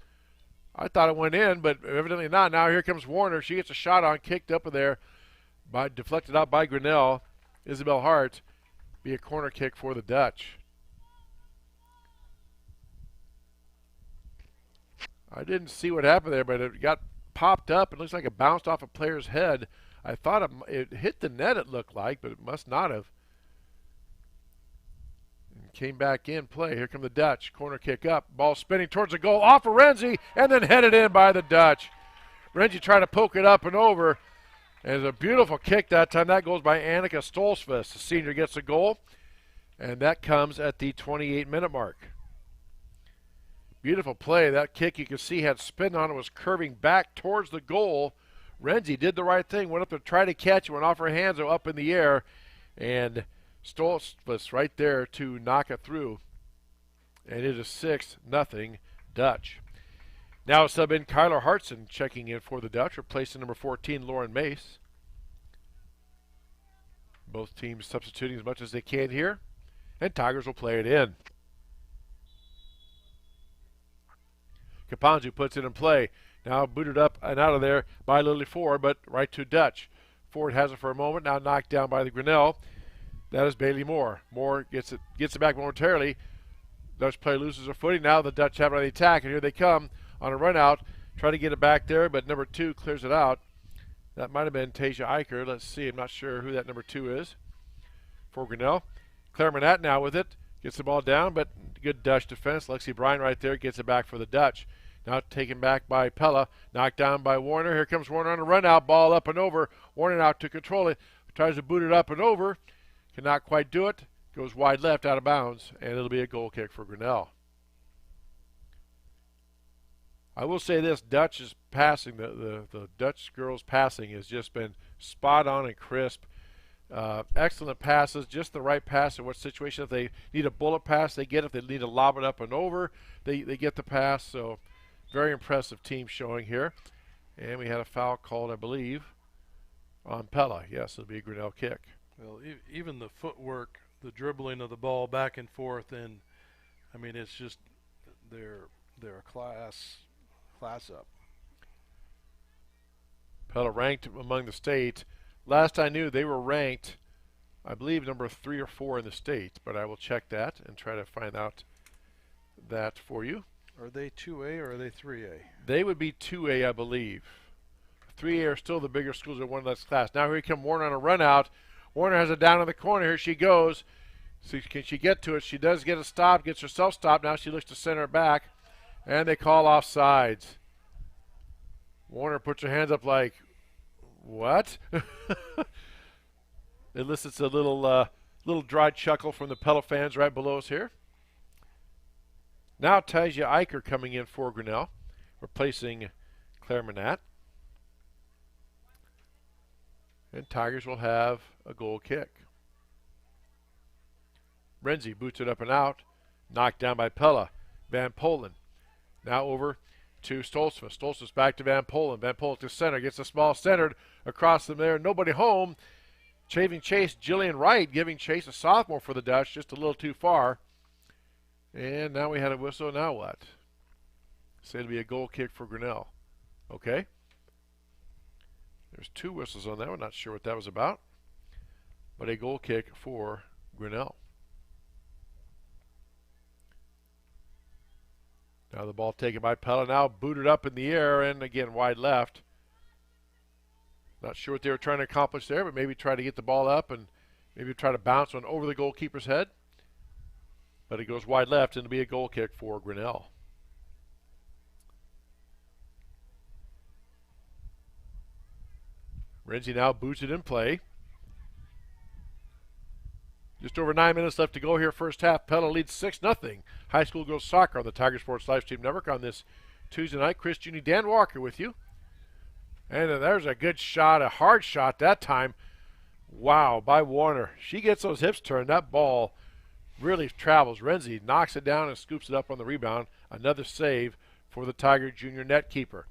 I thought it went in, but evidently not. Now here comes Warner. She gets a shot on, kicked up in there, deflected out by Grinnell. Isabel Hart. Be a corner kick for the Dutch. I didn't see what happened there, but it got popped up. It looks like it bounced off a player's head. I thought it hit the net, it looked like, but it must not have. And came back in play. Here come the Dutch. Corner kick up. Ball spinning towards the goal. Off of Renzi, and then headed in by the Dutch. Renzi trying to poke it up and over. And it's a beautiful kick that time. That goes by Annika Stolzfus. The senior gets a goal, and that comes at the 28-minute mark. Beautiful play. That kick you can see had spin on it, was curving back towards the goal. Renzi did the right thing, went up to try to catch it, went off her hands up in the air, and Stolzfus right there to knock it through. And it is 6-0 Dutch. Now sub in Kyler Hartson checking in for the Dutch, replacing number 14, Lauren Mace. Both teams substituting as much as they can here, and Tigers will play it in. Caponzo puts it in play. Now booted up and out of there by Lily Ford, but right to Dutch. Ford has it for a moment, now knocked down by the Grinnell. That is Bailey Moore. Moore gets it back momentarily. Dutch player loses her footing. Now the Dutch have it on the attack, and here they come on a run out. Try to get it back there, but number 2 clears it out. That might have been Tasia Eicher. Let's see. I'm not sure who that number 2 is for Grinnell. Claire Manette now with it. Gets the ball down, but good Dutch defense. Lexi Bryan right there gets it back for the Dutch. Now taken back by Pella. Knocked down by Warner. Here comes Warner on a run out. Ball up and over. Warner now to control it. Tries to boot it up and over. Cannot quite do it. Goes wide left out of bounds, and it'll be a goal kick for Grinnell. I will say this, Dutch is passing, the Dutch girls' passing has just been spot on and crisp. Excellent passes, just the right pass in what situation. If they need a bullet pass, they get it. If they need to lob it up and over, they get the pass. So very impressive team showing here. And we had a foul called, I believe, on Pella. Yes, it'll be a Grinnell kick. Well, even the footwork, the dribbling of the ball back and forth, and I mean, it's just they're a class up. Pella ranked among the state. Last I knew, they were ranked, I believe, number 3 or 4 in the state, but I will check that and try to find out that for you. Are they 2A or are they 3A? They would be 2A, I believe. 3A are still the bigger schools that won this class. Now here comes Warner on a run out. Warner has it down in the corner. Here she goes. So can she get to it? She does get a stop, gets herself stopped. Now she looks to center it back, and they call offsides. Warner puts her hands up like, what? It elicits a little dry chuckle from the Pella fans right below us here. Now Tasia Eicher coming in for Grinnell, replacing Claire Manette. And Tigers will have a goal kick. Renzi boots it up and out. Knocked down by Pella. Van Polen. Now over to Stolzfus. Stolzfus back to Van Polen. Van Polen to center. Gets the small centered across them there. Nobody home. Shaving chase, Jillian Wright giving chase, a sophomore for the Dutch, just a little too far. And now we had a whistle. Now what? Said to be a goal kick for Grinnell. Okay. There's 2 whistles on that one. Not sure what that was about. But a goal kick for Grinnell. Now the ball taken by Pella. Now booted up in the air and again wide left. Not sure what they were trying to accomplish there, but maybe try to get the ball up and maybe try to bounce one over the goalkeeper's head. But it goes wide left and it'll be a goal kick for Grinnell. Renzi now boots it in play. Just over 9 minutes left to go here, first half. Pella leads 6-0. High school girls soccer on the Tiger Sports Live Stream Network on this Tuesday night. Chris Juni, Dan Walker with you. And there's a good shot, a hard shot that time. Wow, by Warner. She gets those hips turned. That ball really travels. Renzi knocks it down and scoops it up on the rebound. Another save for the Tiger junior net keeper.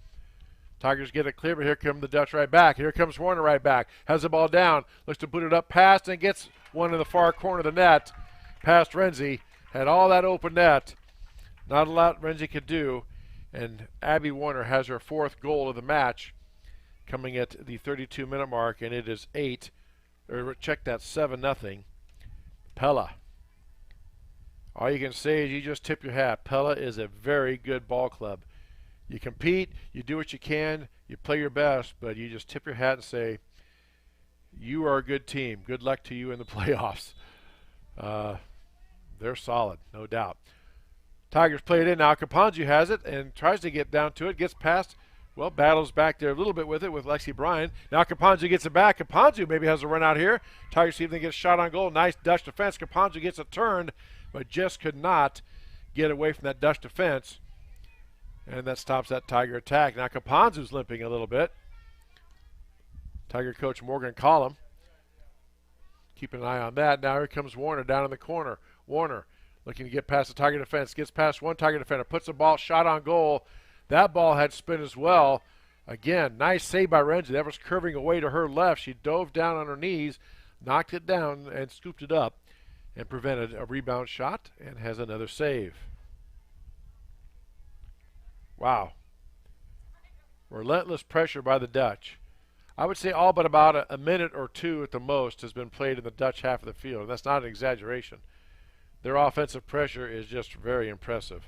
Tigers get it clear, but here come the Dutch right back. Here comes Warner right back. Has the ball down. Looks to put it up past and gets one in the far corner of the net. Past Renzi. Had all that open net. Not a lot Renzi could do. And Abby Warner has her 4th goal of the match coming at the 32-minute mark, and it is 7-0. Pella. All you can say is you just tip your hat. Pella is a very good ball club. You compete, you do what you can, you play your best, but you just tip your hat and say, you are a good team. Good luck to you in the playoffs. They're solid, no doubt. Tigers play it in now. Caponzu has it and tries to get down to it, gets past, well, battles back there a little bit with it with Lexi Bryan. Now Caponzu gets it back. Caponzu maybe has a run out here. Tigers see if they get a shot on goal. Nice Dutch defense. Caponzu gets it turned, but just could not get away from that Dutch defense. And that stops that Tiger attack. Now Caponzu's limping a little bit. Tiger coach Morgan Collum keeping an eye on that. Now here comes Warner down in the corner. Warner looking to get past the Tiger defense. Gets past one Tiger defender. Puts the ball, shot on goal. That ball had spin as well. Again, nice save by Renzi. That was curving away to her left. She dove down on her knees, knocked it down, and scooped it up and prevented a rebound shot and has another save. Wow. Relentless pressure by the Dutch. I would say all but about a minute or 2 at the most has been played in the Dutch half of the field. And that's not an exaggeration. Their offensive pressure is just very impressive.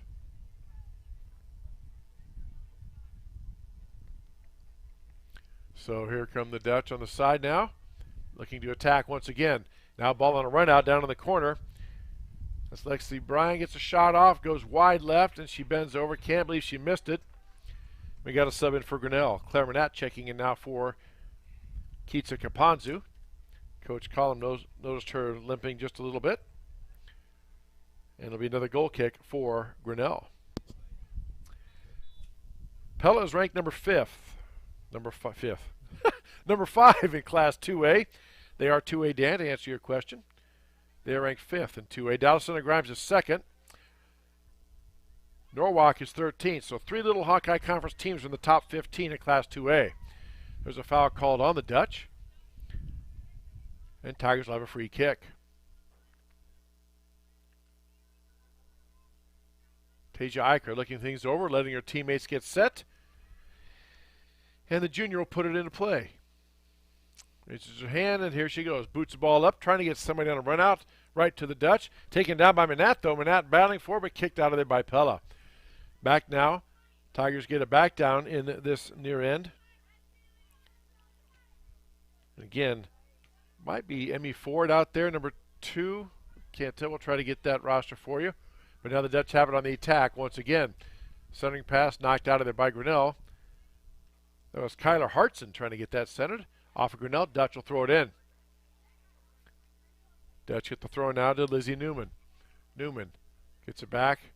So here come the Dutch on the side now, looking to attack once again. Now ball on a run out down in the corner. That's Lexi Bryan gets a shot off, goes wide left, and she bends over. Can't believe she missed it. We got a sub in for Grinnell. Claire Manat checking in now for Kitsa Caponzu. Coach Collum noticed her limping just a little bit. And it'll be another goal kick for Grinnell. Pella is ranked number 5. Number 5 in Class 2A. They are 2A, Dan, to answer your question. They are ranked 5th in 2A. Dallas Center Grimes is 2nd. Norwalk is 13th. So 3 little Hawkeye Conference teams are in the top 15 in Class 2A. There's a foul called on the Dutch. And Tigers will have a free kick. Tasia Eicher looking things over, letting her teammates get set. And the junior will put it into play. Raises her hand, and here she goes. Boots the ball up, trying to get somebody on a run out right to the Dutch. Taken down by Manat, though. Manat battling for, but kicked out of there by Pella. Back now. Tigers get it back down in this near end. Again, might be Emmy Ford out there, number 2. Can't tell. We'll try to get that roster for you. But now the Dutch have it on the attack once again. Centering pass knocked out of there by Grinnell. That was Kyler Hartson trying to get that centered. Off of Grinnell, Dutch will throw it in. Dutch get the throw now to Lizzie Newman. Newman gets it back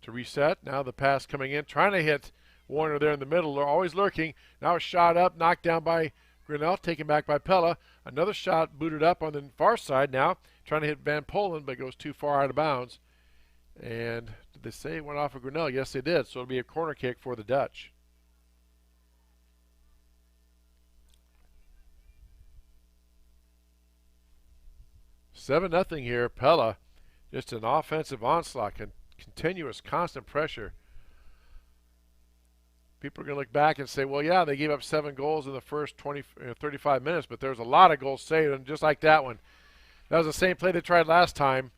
to reset. Now the pass coming in, trying to hit Warner there in the middle. They're always lurking. Now a shot up, knocked down by Grinnell, taken back by Pella. Another shot booted up on the far side now, trying to hit Van Polen, but goes too far out of bounds. And did they say it went off of Grinnell? Yes, they did. So it'll be a corner kick for the Dutch. 7-0 here. Pella, just an offensive onslaught, continuous, constant pressure. People are going to look back and say, well, yeah, they gave up 7 goals in the first 35 minutes, but there's a lot of goals saved, and just like that one. That was the same play they tried last time.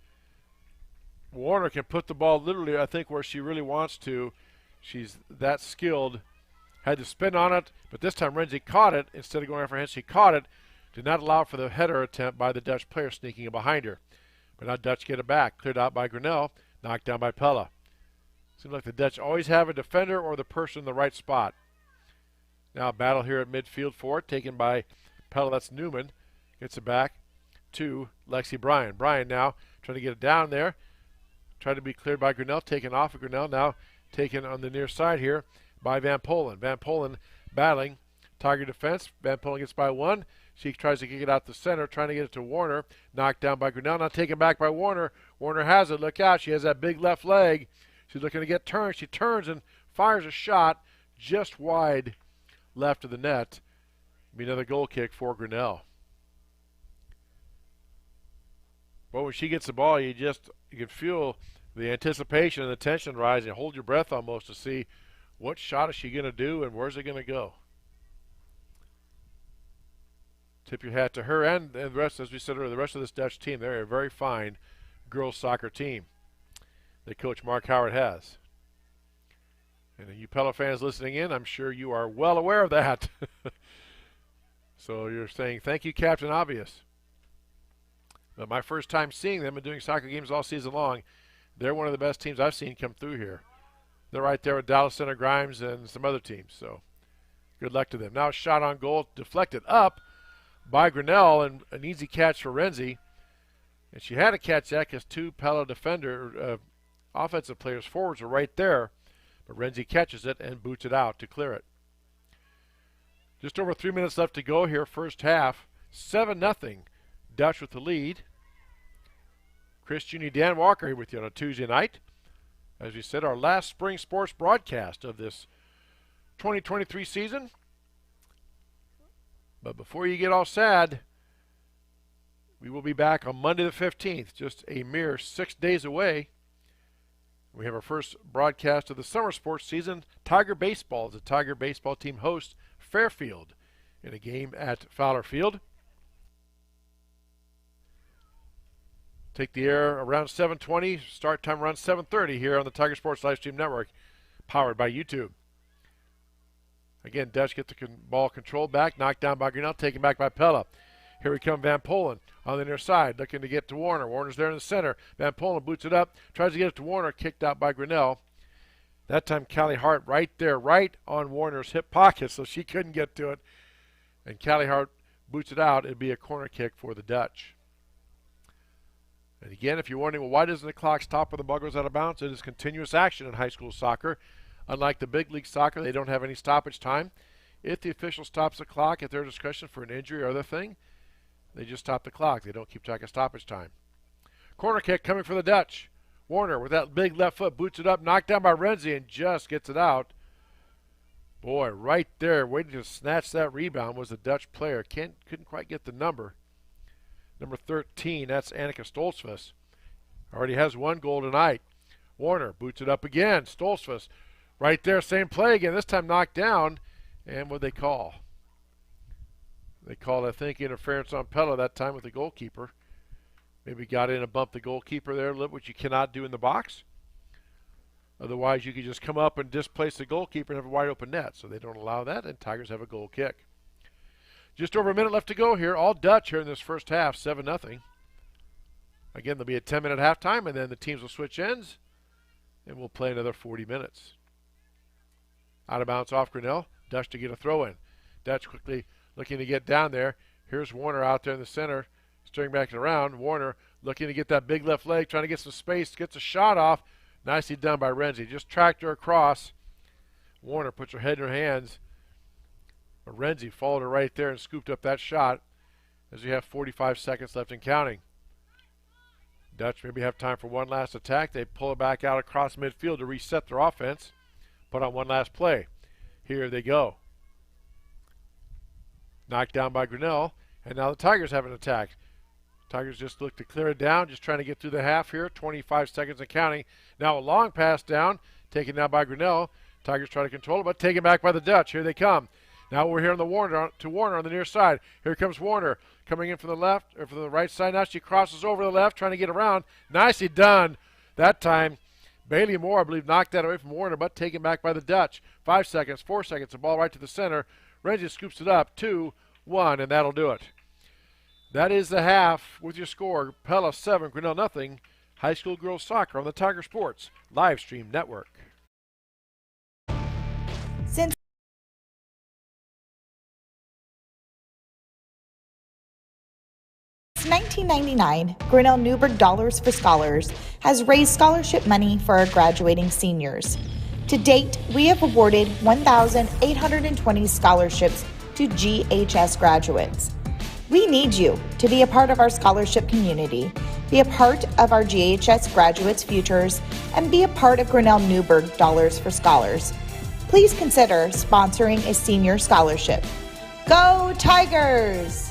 Warner can put the ball literally, I think, where she really wants to. She's that skilled. Had to spin on it, but this time Renzi caught it. Instead of going after her hand, she caught it. Did not allow for the header attempt by the Dutch player sneaking in behind her. But now Dutch get it back. Cleared out by Grinnell. Knocked down by Pella. Seems like the Dutch always have a defender or the person in the right spot. Now a battle here at midfield for it. Taken by Pella. That's Newman. Gets it back to Lexi Bryan. Bryan now trying to get it down there. Trying to be cleared by Grinnell. Taken off of Grinnell. Now taken on the near side here by Van Polen. Van Polen battling Tiger defense. Van Polen gets by one. She tries to kick it out the center, trying to get it to Warner. Knocked down by Grinnell. Now taken back by Warner. Warner has it. Look out. She has that big left leg. She's looking to get turned. She turns and fires a shot just wide left of the net. Be another goal kick for Grinnell. But when she gets the ball, you can feel the anticipation and the tension rise. You hold your breath almost to see what shot is she going to do and where's it going to go. Tip your hat to her and the rest, as we said earlier, the rest of this Dutch team. They're a very fine girls soccer team that Coach Mark Howard has. And you Pella fans listening in, I'm sure you are well aware of that. So you're saying, thank you, Captain Obvious. But my first time seeing them and doing soccer games all season long, they're one of the best teams I've seen come through here. They're right there with Dallas Center Grimes and some other teams. So good luck to them. Now a shot on goal, deflected up by Grinnell, and an easy catch for Renzi. And she had to catch that because 2 Pella offensive players, forwards, are right there. But Renzi catches it and boots it out to clear it. Just over 3 minutes left to go here, first half. 7-0. Dutch with the lead. Chris Juni, Dan Walker here with you on a Tuesday night. As we said, our last spring sports broadcast of this 2023 season. But before you get all sad, we will be back on Monday the 15th, just a mere 6 days away. We have our first broadcast of the summer sports season. Tiger Baseball, the Tiger Baseball team hosts Fairfield in a game at Fowler Field. Take the air around 7:20. Start time around 7:30 here on the Tiger Sports Livestream Network, powered by YouTube. Again, Dutch gets the ball controlled back, knocked down by Grinnell, taken back by Pella. Here we come, Van Polen on the near side, looking to get to Warner. Warner's there in the center. Van Polen boots it up, tries to get it to Warner, kicked out by Grinnell. That time, Callie Hart right there, right on Warner's hip pocket, so she couldn't get to it. And Callie Hart boots it out. It'd be a corner kick for the Dutch. And again, if you're wondering, well, why doesn't the clock stop when the ball goes out of bounds? It is continuous action in high school soccer. Unlike the big league soccer, they don't have any stoppage time. If the official stops the clock at their discretion for an injury or other thing, they just stop the clock. They don't keep track of stoppage time. Corner kick coming for the Dutch. Warner with that big left foot boots it up, knocked down by Renzi, and just gets it out. Boy, right there, waiting to snatch that rebound was the Dutch player. Couldn't quite get the number. Number 13, that's Annika Stolzfus. Already has 1 goal tonight. Warner boots it up again. Stolzfus right there, same play again. This time knocked down. And what they call? They called, I think, interference on Pella that time with the goalkeeper. Maybe got in and bumped the goalkeeper there, which you cannot do in the box. Otherwise, you could just come up and displace the goalkeeper and have a wide open net. So they don't allow that, and Tigers have a goal kick. Just over a minute left to go here. All Dutch here in this first half, 7-0. Again, there'll be a 10-minute halftime, and then the teams will switch ends, and we'll play another 40 minutes. Out of bounds off Grinnell. Dutch to get a throw in. Dutch quickly looking to get down there. Here's Warner out there in the center, steering back and around. Warner looking to get that big left leg, trying to get some space, gets a shot off. Nicely done by Renzi. Just tracked her across. Warner puts her head in her hands. But Renzi followed her right there and scooped up that shot as we have 45 seconds left and counting. Dutch maybe have time for one last attack. They pull it back out across midfield to reset their offense. Put on one last play. Here they go. Knocked down by Grinnell. And now the Tigers have an attack. Tigers just look to clear it down, just trying to get through the half here. 25 seconds and counting. Now a long pass down, taken down by Grinnell. Tigers try to control it, but taken back by the Dutch. Here they come. Now we're here on the Warner on the near side. Here comes Warner coming in from the left or from the right side. Now she crosses over the left, trying to get around. Nicely done that time. Bailey Moore, I believe, knocked that away from Warner, but taken back by the Dutch. 5 seconds, 4 seconds, the ball right to the center. Renzi scoops it up, 2-1, and that'll do it. That is the half with your score. Pella 7, Grinnell nothing. High school girls soccer on the Tiger Sports live stream network. Since 1999, Grinnell Newburgh Dollars for Scholars has raised scholarship money for our graduating seniors. To date, we have awarded 1,820 scholarships to GHS graduates. We need you to be a part of our scholarship community, be a part of our GHS graduates' futures, and be a part of Grinnell Newburgh Dollars for Scholars. Please consider sponsoring a senior scholarship. Go Tigers!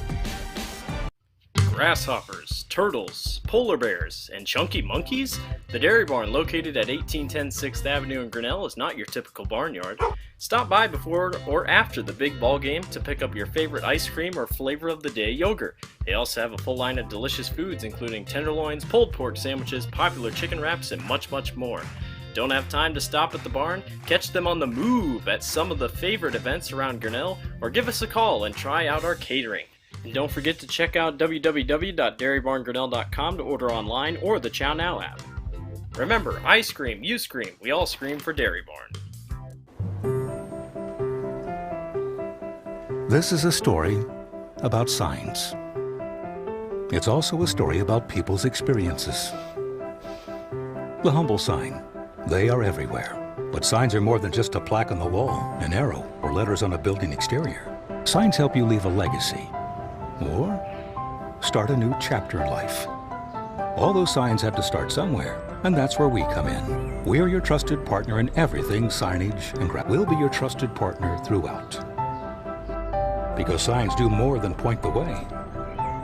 Grasshoppers, turtles, polar bears, and chunky monkeys? The Dairy Barn, located at 1810 6th Avenue in Grinnell, is not your typical barnyard. Stop by before or after the big ball game to pick up your favorite ice cream or flavor of the day yogurt. They also have a full line of delicious foods, including tenderloins, pulled pork sandwiches, popular chicken wraps, and much, much more. Don't have time to stop at the barn? Catch them on the move at some of the favorite events around Grinnell, or give us a call and try out our catering. And don't forget to check out www.dairybarngrinnell.com to order online or the Chow Now app. Remember, I scream, you scream, we all scream for Dairy Barn. This is a story about signs. It's also a story about people's experiences. The humble sign. They are everywhere. But signs are more than just a plaque on the wall, an arrow, or letters on a building exterior. Signs help you leave a legacy or start a new chapter in life. All those signs have to start somewhere, and that's where we come in. We're your trusted partner in everything signage, and we'll be your trusted partner throughout. Because signs do more than point the way.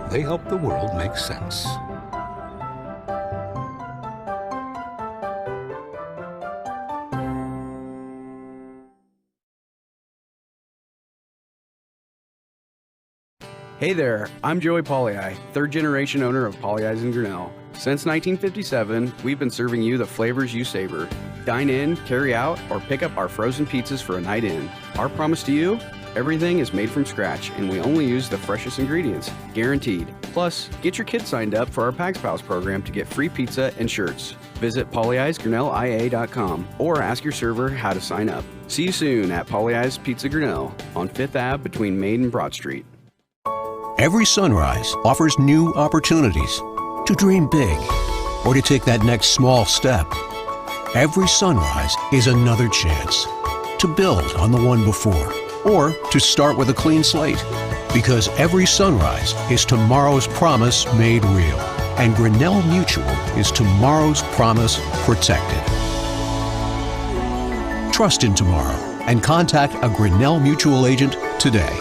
They help the world make sense. Hey there, I'm Joey Pollei, third generation owner of Polley's in Grinnell. Since 1957, we've been serving you the flavors you savor. Dine in, carry out, or pick up our frozen pizzas for a night in. Our promise to you? Everything is made from scratch, and we only use the freshest ingredients, guaranteed. Plus, get your kids signed up for our Pags Pals program to get free pizza and shirts. Visit polleyisgrinnellia.com or ask your server how to sign up. See you soon at Polley's Pizza Grinnell on 5th Ave between Main and Broad Street. Every sunrise offers new opportunities to dream big or to take that next small step. Every sunrise is another chance to build on the one before or to start with a clean slate. Because every sunrise is tomorrow's promise made real. And Grinnell Mutual is tomorrow's promise protected. Trust in tomorrow and contact a Grinnell Mutual agent today.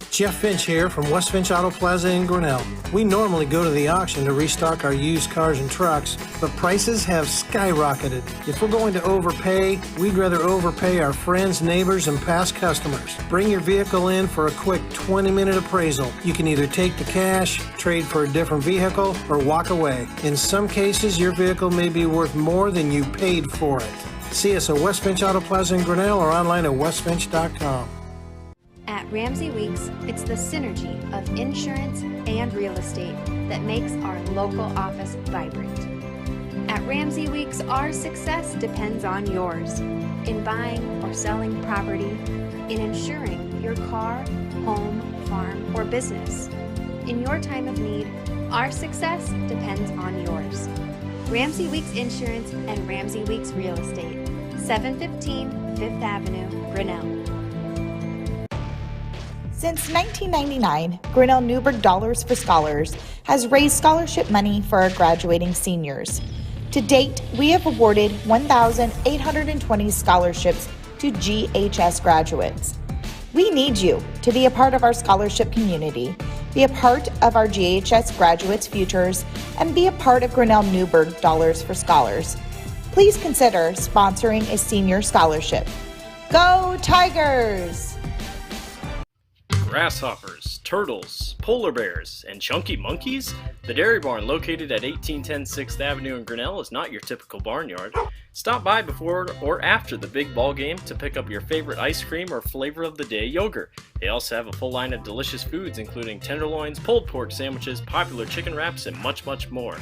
Jeff Finch here from West Finch Auto Plaza in Grinnell. We normally go to the auction to restock our used cars and trucks, but prices have skyrocketed. If we're going to overpay, we'd rather overpay our friends, neighbors, and past customers. Bring your vehicle in for a quick 20-minute appraisal. You can either take the cash, trade for a different vehicle, or walk away. In some cases, your vehicle may be worth more than you paid for it. See us at West Finch Auto Plaza in Grinnell or online at westfinch.com. At Ramsey Weeks, it's the synergy of insurance and real estate that makes our local office vibrant. At Ramsey Weeks, our success depends on yours in buying or selling property, in insuring your car, home, farm, or business. In your time of need, our success depends on yours. Ramsey Weeks Insurance and Ramsey Weeks Real Estate, 715 5th Avenue, Grinnell. Since 1999, Grinnell Newburgh Dollars for Scholars has raised scholarship money for our graduating seniors. To date, we have awarded 1,820 scholarships to GHS graduates. We need you to be a part of our scholarship community, be a part of our GHS Graduates Futures, and be a part of Grinnell Newberg Dollars for Scholars. Please consider sponsoring a senior scholarship. Go Tigers! Grasshoppers, turtles, polar bears, and chunky monkeys? The Dairy Barn, located at 1810 6th Avenue in Grinnell, is not your typical barnyard. Stop by before or after the big ball game to pick up your favorite ice cream or flavor of the day yogurt. They also have a full line of delicious foods, including tenderloins, pulled pork sandwiches, popular chicken wraps, and much, much more.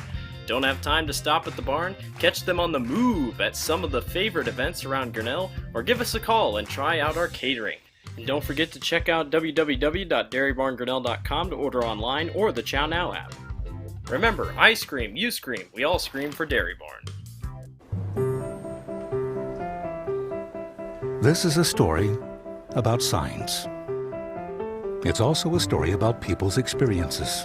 Don't have time to stop at the barn? Catch them on the move at some of the favorite events around Grinnell, or give us a call and try out our catering. And don't forget to check out www.dairybarngrinnell.com to order online or the Chow Now app. Remember, I scream, you scream, we all scream for Dairy Barn. This is a story about signs. It's also a story about people's experiences.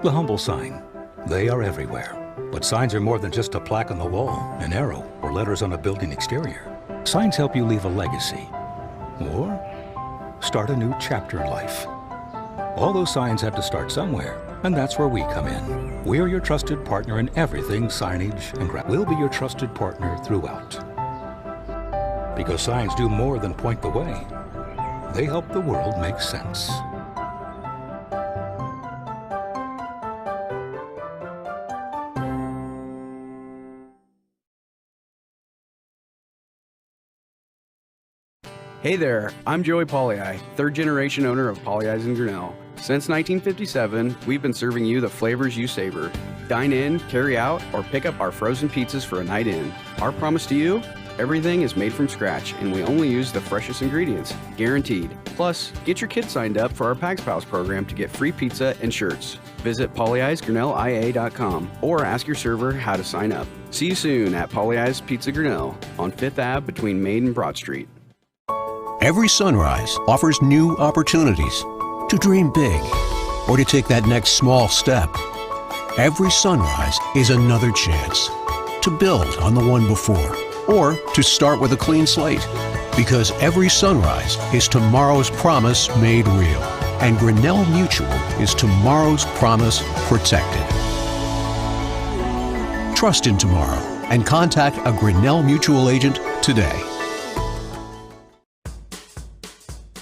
The humble sign. They are everywhere. But signs are more than just a plaque on the wall, an arrow, or letters on a building exterior. Signs help you leave a legacy or start a new chapter in life. All those signs have to start somewhere, and that's where we come in. We're your trusted partner in everything signage, and we'll be your trusted partner throughout. Because signs do more than point the way. They help the world make sense. Hey there, I'm Joey Pollei, third generation owner of Polley's in Grinnell. Since 1957, we've been serving you the flavors you savor. Dine in, carry out, or pick up our frozen pizzas for a night in. Our promise to you? Everything is made from scratch, and we only use the freshest ingredients, guaranteed. Plus, get your kids signed up for our Pags Pals program to get free pizza and shirts. Visit polleisgrinnellia.com or ask your server how to sign up. See you soon at Polley's Pizza Grinnell on 5th Ave between Main and Broad Street. Every sunrise offers new opportunities to dream big or to take that next small step. Every sunrise is another chance to build on the one before or to start with a clean slate, because every sunrise is tomorrow's promise made real, and Grinnell Mutual is tomorrow's promise protected. Trust in tomorrow and contact a Grinnell Mutual agent today.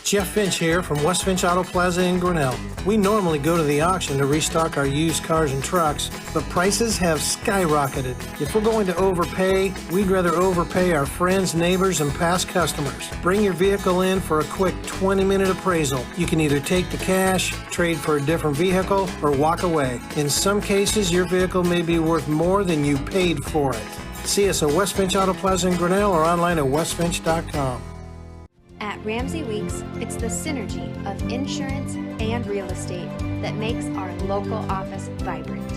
Jeff Finch here from West Finch Auto Plaza in Grinnell. We normally go to the auction to restock our used cars and trucks, but prices have skyrocketed. If we're going to overpay, we'd rather overpay our friends, neighbors, and past customers. Bring your vehicle in for a quick 20-minute appraisal. You can either take the cash, trade for a different vehicle, or walk away. In some cases, your vehicle may be worth more than you paid for it. See us at West Finch Auto Plaza in Grinnell or online at westfinch.com. At Ramsey Weeks, it's the synergy of insurance and real estate that makes our local office vibrant.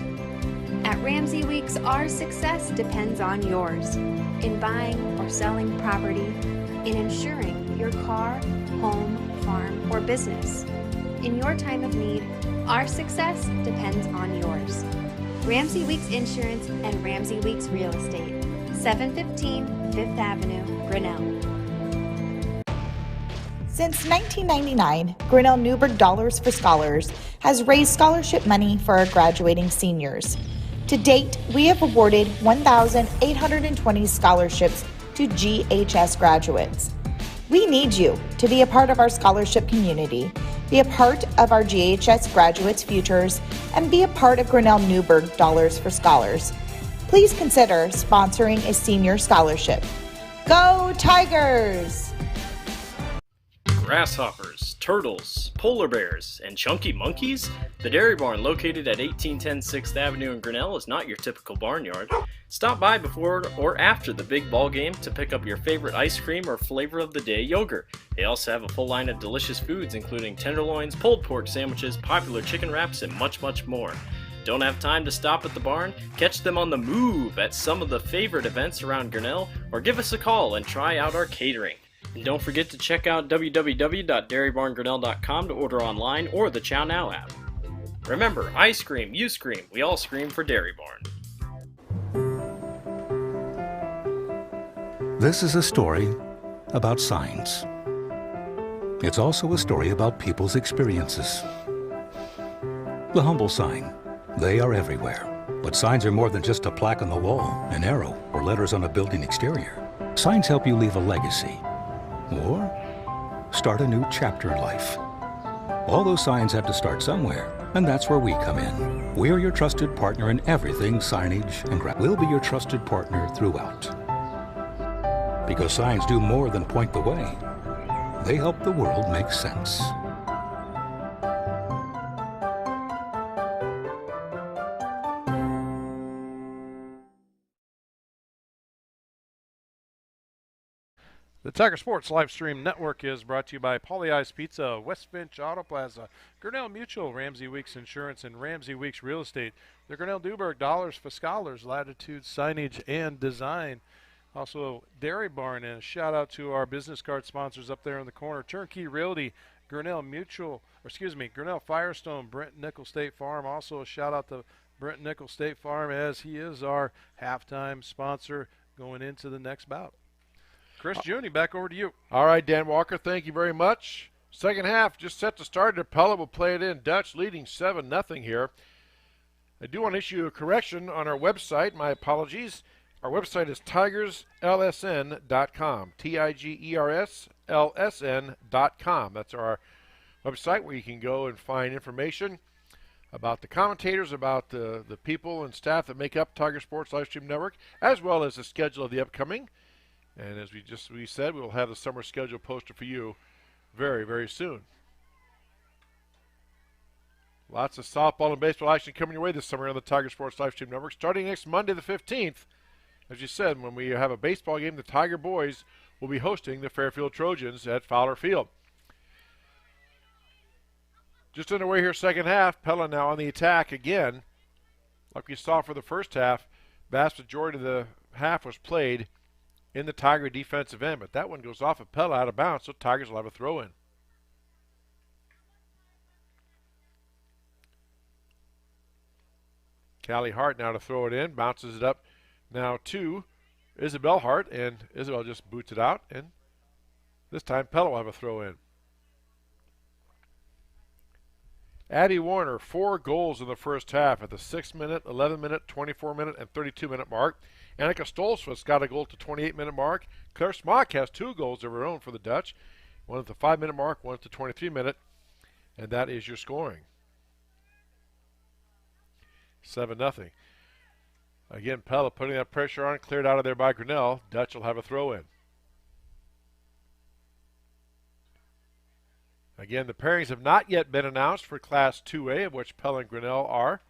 At Ramsey Weeks, our success depends on yours in buying or selling property, in insuring your car, home, farm, or business. In your time of need, our success depends on yours. Ramsey Weeks Insurance and Ramsey Weeks Real Estate, 715 5th Avenue, Grinnell. Since 1999, Grinnell Newberg Dollars for Scholars has raised scholarship money for our graduating seniors. To date, we have awarded 1,820 scholarships to GHS graduates. We need you to be a part of our scholarship community, be a part of our GHS Graduates Futures, and be a part of Grinnell Newberg Dollars for Scholars. Please consider sponsoring a senior scholarship. Go Tigers! Grasshoppers, turtles, polar bears, and chunky monkeys? The Dairy Barn, located at 1810 6th Avenue in Grinnell, is not your typical barnyard. Stop by before or after the big ball game to pick up your favorite ice cream or flavor of the day yogurt. They also have a full line of delicious foods, including tenderloins, pulled pork sandwiches, popular chicken wraps, and much, much more. Don't have time to stop at the barn? Catch them on the move at some of the favorite events around Grinnell, or give us a call and try out our catering. And don't forget to check out www.dairybarngrinnell.com to order online or the Chow Now app. Remember, I scream, you scream, we all scream for Dairy Barn. This is a story about signs. It's also a story about people's experiences. The humble sign. They are everywhere. But signs are more than just a plaque on the wall, an arrow, or letters on a building exterior. Signs help you leave a legacy or start a new chapter in life. All those signs have to start somewhere, and that's where we come in. We're your trusted partner in everything signage and we'll be your trusted partner throughout. Because signs do more than point the way. They help the world make sense. The Tiger Sports Live Stream Network is brought to you by Paulie Ice Pizza, West Finch Auto Plaza, Grinnell Mutual, Ramsey Weeks Insurance, and Ramsey Weeks Real Estate. The Grinnell Newburgh Dollars for Scholars, Latitude Signage and Design. Also, Dairy Barn, and a shout out to our business card sponsors up there in the corner. Turnkey Realty, Grinnell Grinnell Firestone, Brent Nickel State Farm. Also, a shout out to Brent Nickel State Farm, as he is our halftime sponsor going into the next bout. Chris Juni, back over to you. All right, Dan Walker, thank you very much. Second half just set to start. Pella will play it in. Dutch leading 7-0 here. I do want to issue a correction on our website. My apologies. Our website is tigerslsn.com, TIGERSLSN.com. That's our website where you can go and find information about the commentators, about the people and staff that make up Tiger Sports Livestream Network, as well as the schedule of the upcoming. And as we said, we will have the summer schedule posted for you very, very soon. Lots of softball and baseball action coming your way this summer on the Tiger Sports Livestream Network, starting next Monday the 15th. As you said, when we have a baseball game, the Tiger boys will be hosting the Fairfield Trojans at Fowler Field. Just underway here, second half. Pella now on the attack again. Like we saw for the first half, vast majority of the half was played in the Tiger defensive end, but that one goes off of Pella out of bounds, so Tigers will have a throw in. Callie Hart now to throw it in, bounces it up now to Isabel Hart, and Isabel just boots it out, and this time Pella will have a throw in. Addie Warner, 4 goals in the first half at the 6-minute, 11-minute, 24-minute, and 32-minute mark. Annika Stolzfus got a goal at the 28-minute mark. Claire Smock has 2 goals of her own for the Dutch. One at the 5-minute mark, one at the 23-minute. And that is your scoring. 7-0. Again, Pella putting that pressure on, cleared out of there by Grinnell. Dutch will have a throw in. Again, the pairings have not yet been announced for Class 2A, of which Pella and Grinnell are.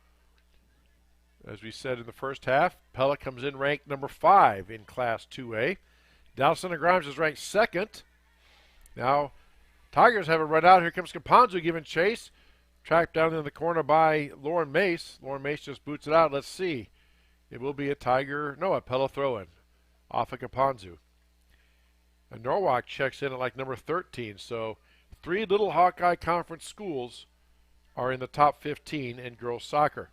As we said in the first half, Pella comes in ranked number 5 in Class 2A. Dallison and Grimes is ranked 2nd. Now, Tigers have it right out. Here comes Caponzo giving chase. Tracked down in the corner by Lauren Mace. Lauren Mace just boots it out. Let's see. It will be a Pella throw-in off of Caponzo. And Norwalk checks in at like number 13. So 3 Little Hawkeye Conference schools are in the top 15 in girls soccer.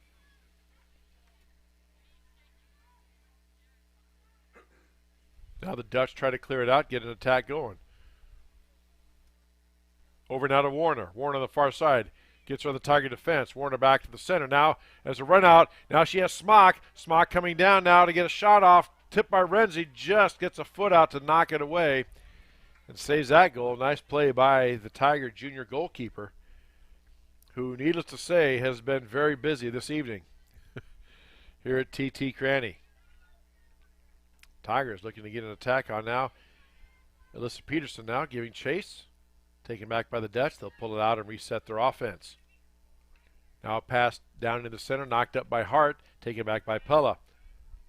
Now the Dutch try to clear it out, get an attack going. Over now to Warner. Warner on the far side. Gets her on the Tiger defense. Warner back to the center. Now as a run out. Now she has Smock. Smock coming down now to get a shot off. Tipped by Renzi. Just gets a foot out to knock it away. And saves that goal. Nice play by the Tiger junior goalkeeper, who, needless to say, has been very busy this evening here at TT Cranny. Tigers looking to get an attack on now. Alyssa Peterson now giving chase. Taken back by the Dutch. They'll pull it out and reset their offense. Now a pass down in the center, knocked up by Hart. Taken back by Pella.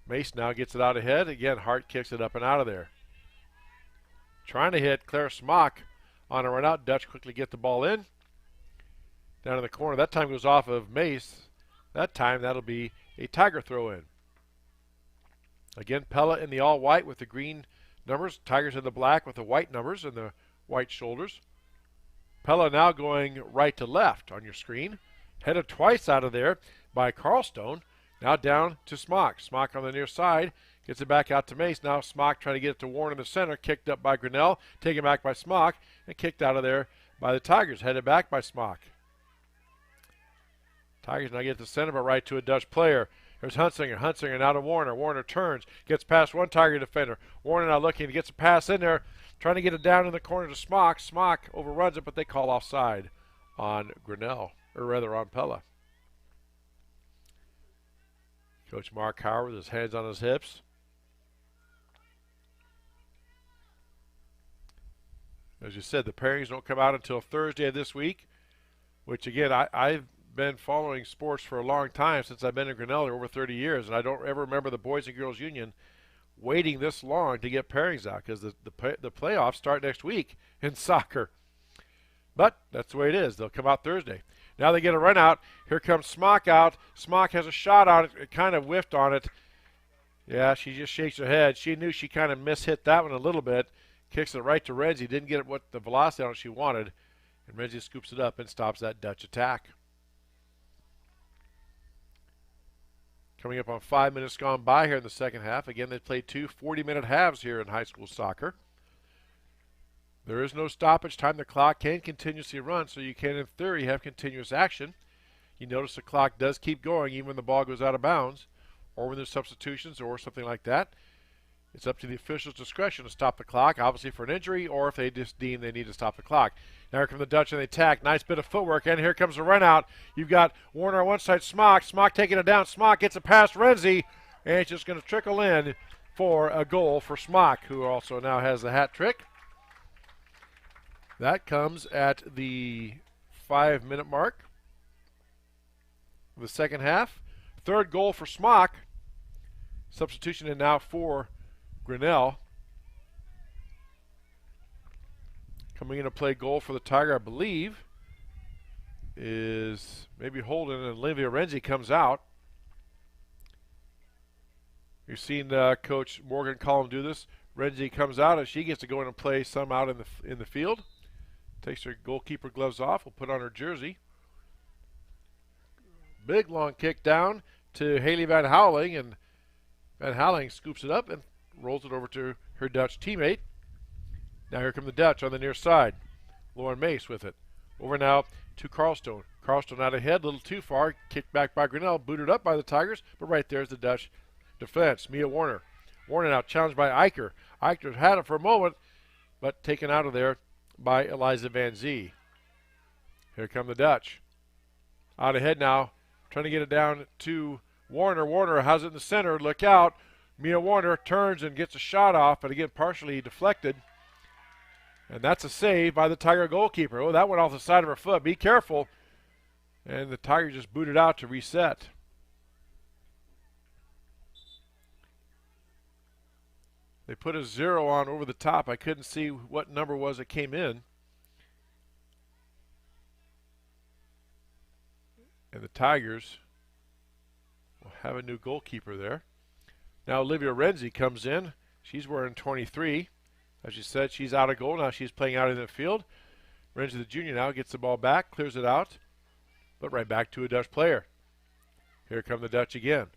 Mace now gets it out ahead. Again, Hart kicks it up and out of there. Trying to hit Claire Smock on a run out. Dutch quickly get the ball in. Down in the corner. That time goes off of Mace. That time that'll be a Tiger throw in. Again, Pella in the all-white with the green numbers. Tigers in the black with the white numbers and the white shoulders. Pella now going right to left on your screen. Headed twice out of there by Carlstone. Now down to Smock. Smock on the near side. Gets it back out to Mace. Now Smock trying to get it to Warren in the center. Kicked up by Grinnell. Taken back by Smock. And kicked out of there by the Tigers. Headed back by Smock. Tigers now get the center, but right to a Dutch player. There's Hunsinger. Hunsinger now to Warner. Warner turns, gets past one Tiger defender. Warner now looking, gets a pass in there, trying to get it down in the corner to Smock. Smock overruns it, but they call offside on Grinnell, or rather on Pella. Coach Mark Howard with his hands on his hips. As you said, the pairings don't come out until Thursday of this week, which again, I've been following sports for a long time, since I've been in Grinnell over 30 years, and I don't ever remember the Boys and Girls Union waiting this long to get pairings out, because the playoffs start next week in soccer. But that's the way it is. They'll come out Thursday. Now they get a run out. Here comes Smock out. Smock has a shot on it. It kind of whiffed on it. Yeah, she just shakes her head. She knew she kind of mishit that one a little bit. Kicks it right to Renzi. Didn't get what the velocity on it she wanted. And Renzi scoops it up and stops that Dutch attack. Coming up on 5 minutes gone by here in the second half. Again, they played two 40-minute halves here in high school soccer. There is no stoppage time. The clock can continuously run, so you can, in theory, have continuous action. You notice the clock does keep going even when the ball goes out of bounds, or when there's substitutions or something like that. It's up to the official's discretion to stop the clock, obviously for an injury, or if they just deem they need to stop the clock. Now here come the Dutch and the attack. Nice bit of footwork, and here comes the run out. You've got Warner on one side, Smock. Smock taking it down. Smock gets it past Renzi, and it's just going to trickle in for a goal for Smock, who also now has the hat trick. That comes at the 5-minute mark of the second half. Third goal for Smock. Substitution in now for Grinnell. Coming in to play goal for the Tiger, I believe, is maybe Holden, and Olivia Renzi comes out. You've seen Coach Morgan call him do this. Renzi comes out, and she gets to go in and play some out in the field. Takes her goalkeeper gloves off. Will put on her jersey. Big long kick down to Haley Van Houweling, and Van Houweling scoops it up and rolls it over to her Dutch teammate. Now here come the Dutch on the near side. Lauren Mace with it. Over now to Carlstone. Carlstone out ahead, a little too far. Kicked back by Grinnell, booted up by the Tigers, but right there's the Dutch defense. Mia Warner. Warner now challenged by Eicher. Eicher had it for a moment, but taken out of there by Eliza Van Zee. Here come the Dutch. Out ahead now, trying to get it down to Warner. Warner has it in the center. Look out. Mia Warner turns and gets a shot off, but again partially deflected. And that's a save by the Tiger goalkeeper. Oh, that went off the side of her foot. Be careful. And the Tiger just booted out to reset. They put a 0 on over the top. I couldn't see what number was that came in. And the Tigers will have a new goalkeeper there. Now Olivia Renzi comes in. She's wearing 23. As you said, she's out of goal. Now she's playing out in the field. Renzi, the junior, now gets the ball back, clears it out, but right back to a Dutch player. Here come the Dutch again.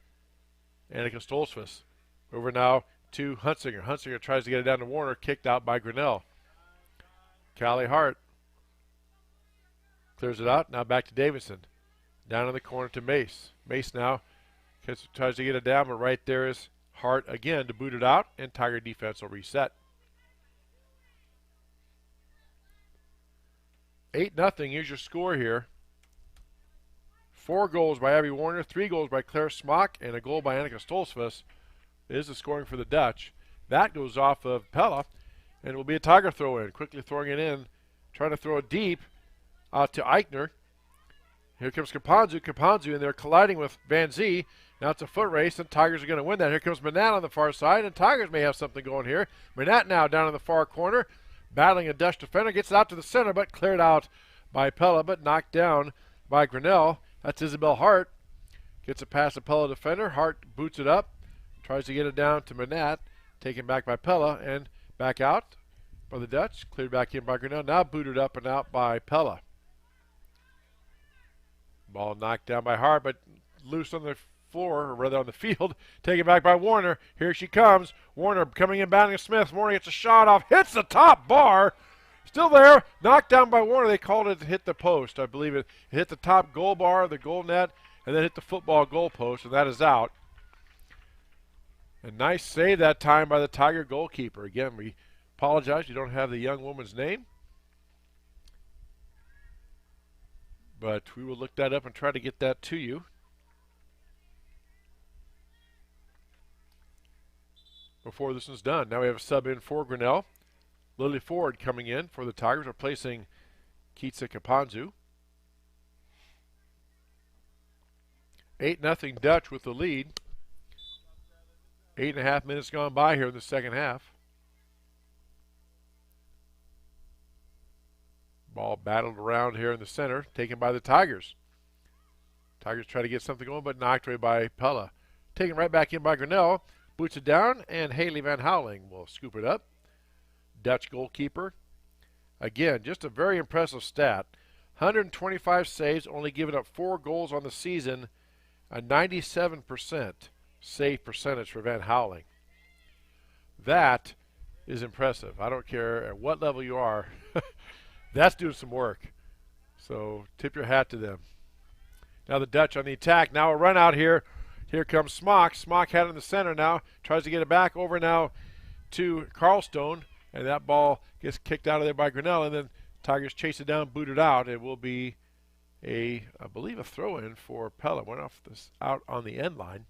Annika Stolzfus. Over now to Hunsinger. Hunsinger tries to get it down to Warner, kicked out by Grinnell. Callie Hart clears it out. Now back to Davidson. Down in the corner to Mace. Mace now tries to get it down, but right there is Hart again to boot it out, and Tiger defense will reset. 8-0 is your score here. 4 goals by Abby Warner, 3 goals by Claire Smock, and a goal by Annika Stolzfus is the scoring for the Dutch. That goes off of Pella, and it will be a Tiger throw-in. Quickly throwing it in, trying to throw it deep out to Eichner. Here comes Kapanzu. Kapanzu in there colliding with Van Zee. Now it's a foot race, and Tigers are going to win that. Here comes Manat on the far side, and Tigers may have something going here. Manat now down in the far corner, battling a Dutch defender. Gets it out to the center, but cleared out by Pella, but knocked down by Grinnell. That's Isabel Hart. Gets it past the Pella defender. Hart boots it up, tries to get it down to Manat, taken back by Pella, and back out by the Dutch. Cleared back in by Grinnell. Now booted up and out by Pella. Ball knocked down by Hart, but loose on the floor, or rather on the field. Taken back by Warner. Here she comes. Warner coming in, battling Smith. Warner gets a shot off, hits the top bar. Still there. Knocked down by Warner. They called it to hit the post. I believe it hit the top goal bar, the goal net, and then hit the football goal post, and that is out. A nice save that time by the Tiger goalkeeper. Again, we apologize. You don't have the young woman's name. But we will look that up and try to get that to you. Before this one's done. Now we have a sub in for Grinnell. Lily Ford coming in for the Tigers, replacing Kitsa Kapanzu. 8-0 Dutch with the lead. 8.5 minutes gone by here in the second half. Ball battled around here in the center, taken by the Tigers. Tigers try to get something going, but knocked away by Pella. Taken right back in by Grinnell. Boots it down, and Haley Van Houweling will scoop it up. Dutch goalkeeper. Again, just a very impressive stat. 125 saves, only giving up 4 goals on the season. A 97% save percentage for Van Houweling. That is impressive. I don't care at what level you are. That's doing some work. So tip your hat to them. Now the Dutch on the attack. Now a run out here. Here comes Smock. Smock had it in the center now. Tries to get it back over now to Carlstone. And that ball gets kicked out of there by Grinnell. And then Tigers chase it down, boot it out. It will be I believe a throw-in for Pella. Went off this out on the end line.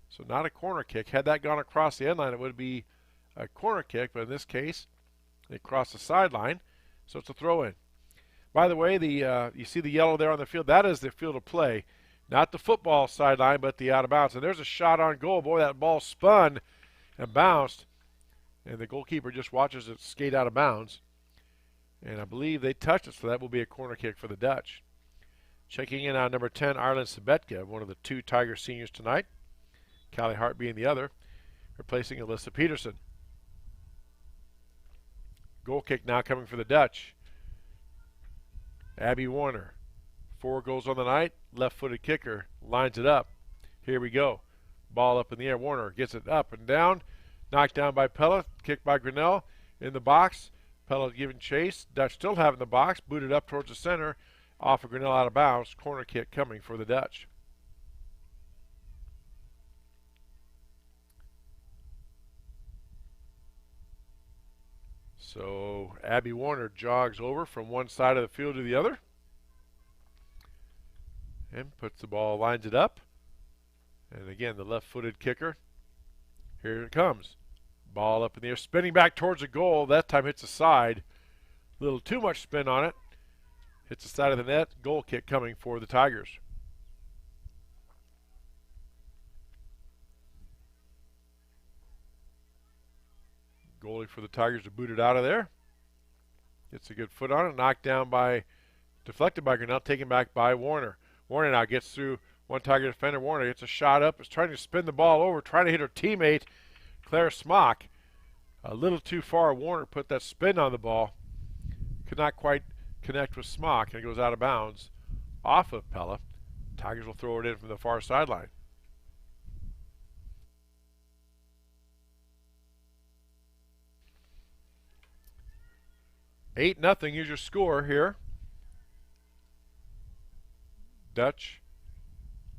So not a corner kick. Had that gone across the end line, it would be a corner kick. But in this case, it crossed the sideline. So it's a throw-in. By the way, you see the yellow there on the field. That is the field of play. Not the football sideline, but the out of bounds. And there's a shot on goal. Boy, that ball spun and bounced. And the goalkeeper just watches it skate out of bounds. And I believe they touched it, so that will be a corner kick for the Dutch. Checking in on number 10, Arlen Sabetka, one of the 2 Tiger seniors tonight. Callie Hart being the other, replacing Alyssa Peterson. Goal kick now coming for the Dutch. Abby Warner, 4 goals on the night, left-footed kicker, lines it up. Here we go. Ball up in the air. Warner gets it up and down. Knocked down by Pella, kicked by Grinnell in the box. Pella giving chase. Dutch still having the box, booted up towards the center. Off of Grinnell out of bounds. Corner kick coming for the Dutch. So Abby Warner jogs over from one side of the field to the other and puts the ball, lines it up. And again, the left-footed kicker. Here it comes. Ball up in the air, spinning back towards the goal. That time hits the side. A little too much spin on it. Hits the side of the net. Goal kick coming for the Tigers. Goalie for the Tigers to boot it out of there. Gets a good foot on it. Knocked down by, deflected by Grinnell, taken back by Warner. Warner now gets through one Tiger defender. Warner gets a shot up. Is trying to spin the ball over, trying to hit her teammate, Claire Smock. A little too far. Warner put that spin on the ball. Could not quite connect with Smock, and it goes out of bounds off of Pella. Tigers will throw it in from the far sideline. Eight nothing is your score here. Dutch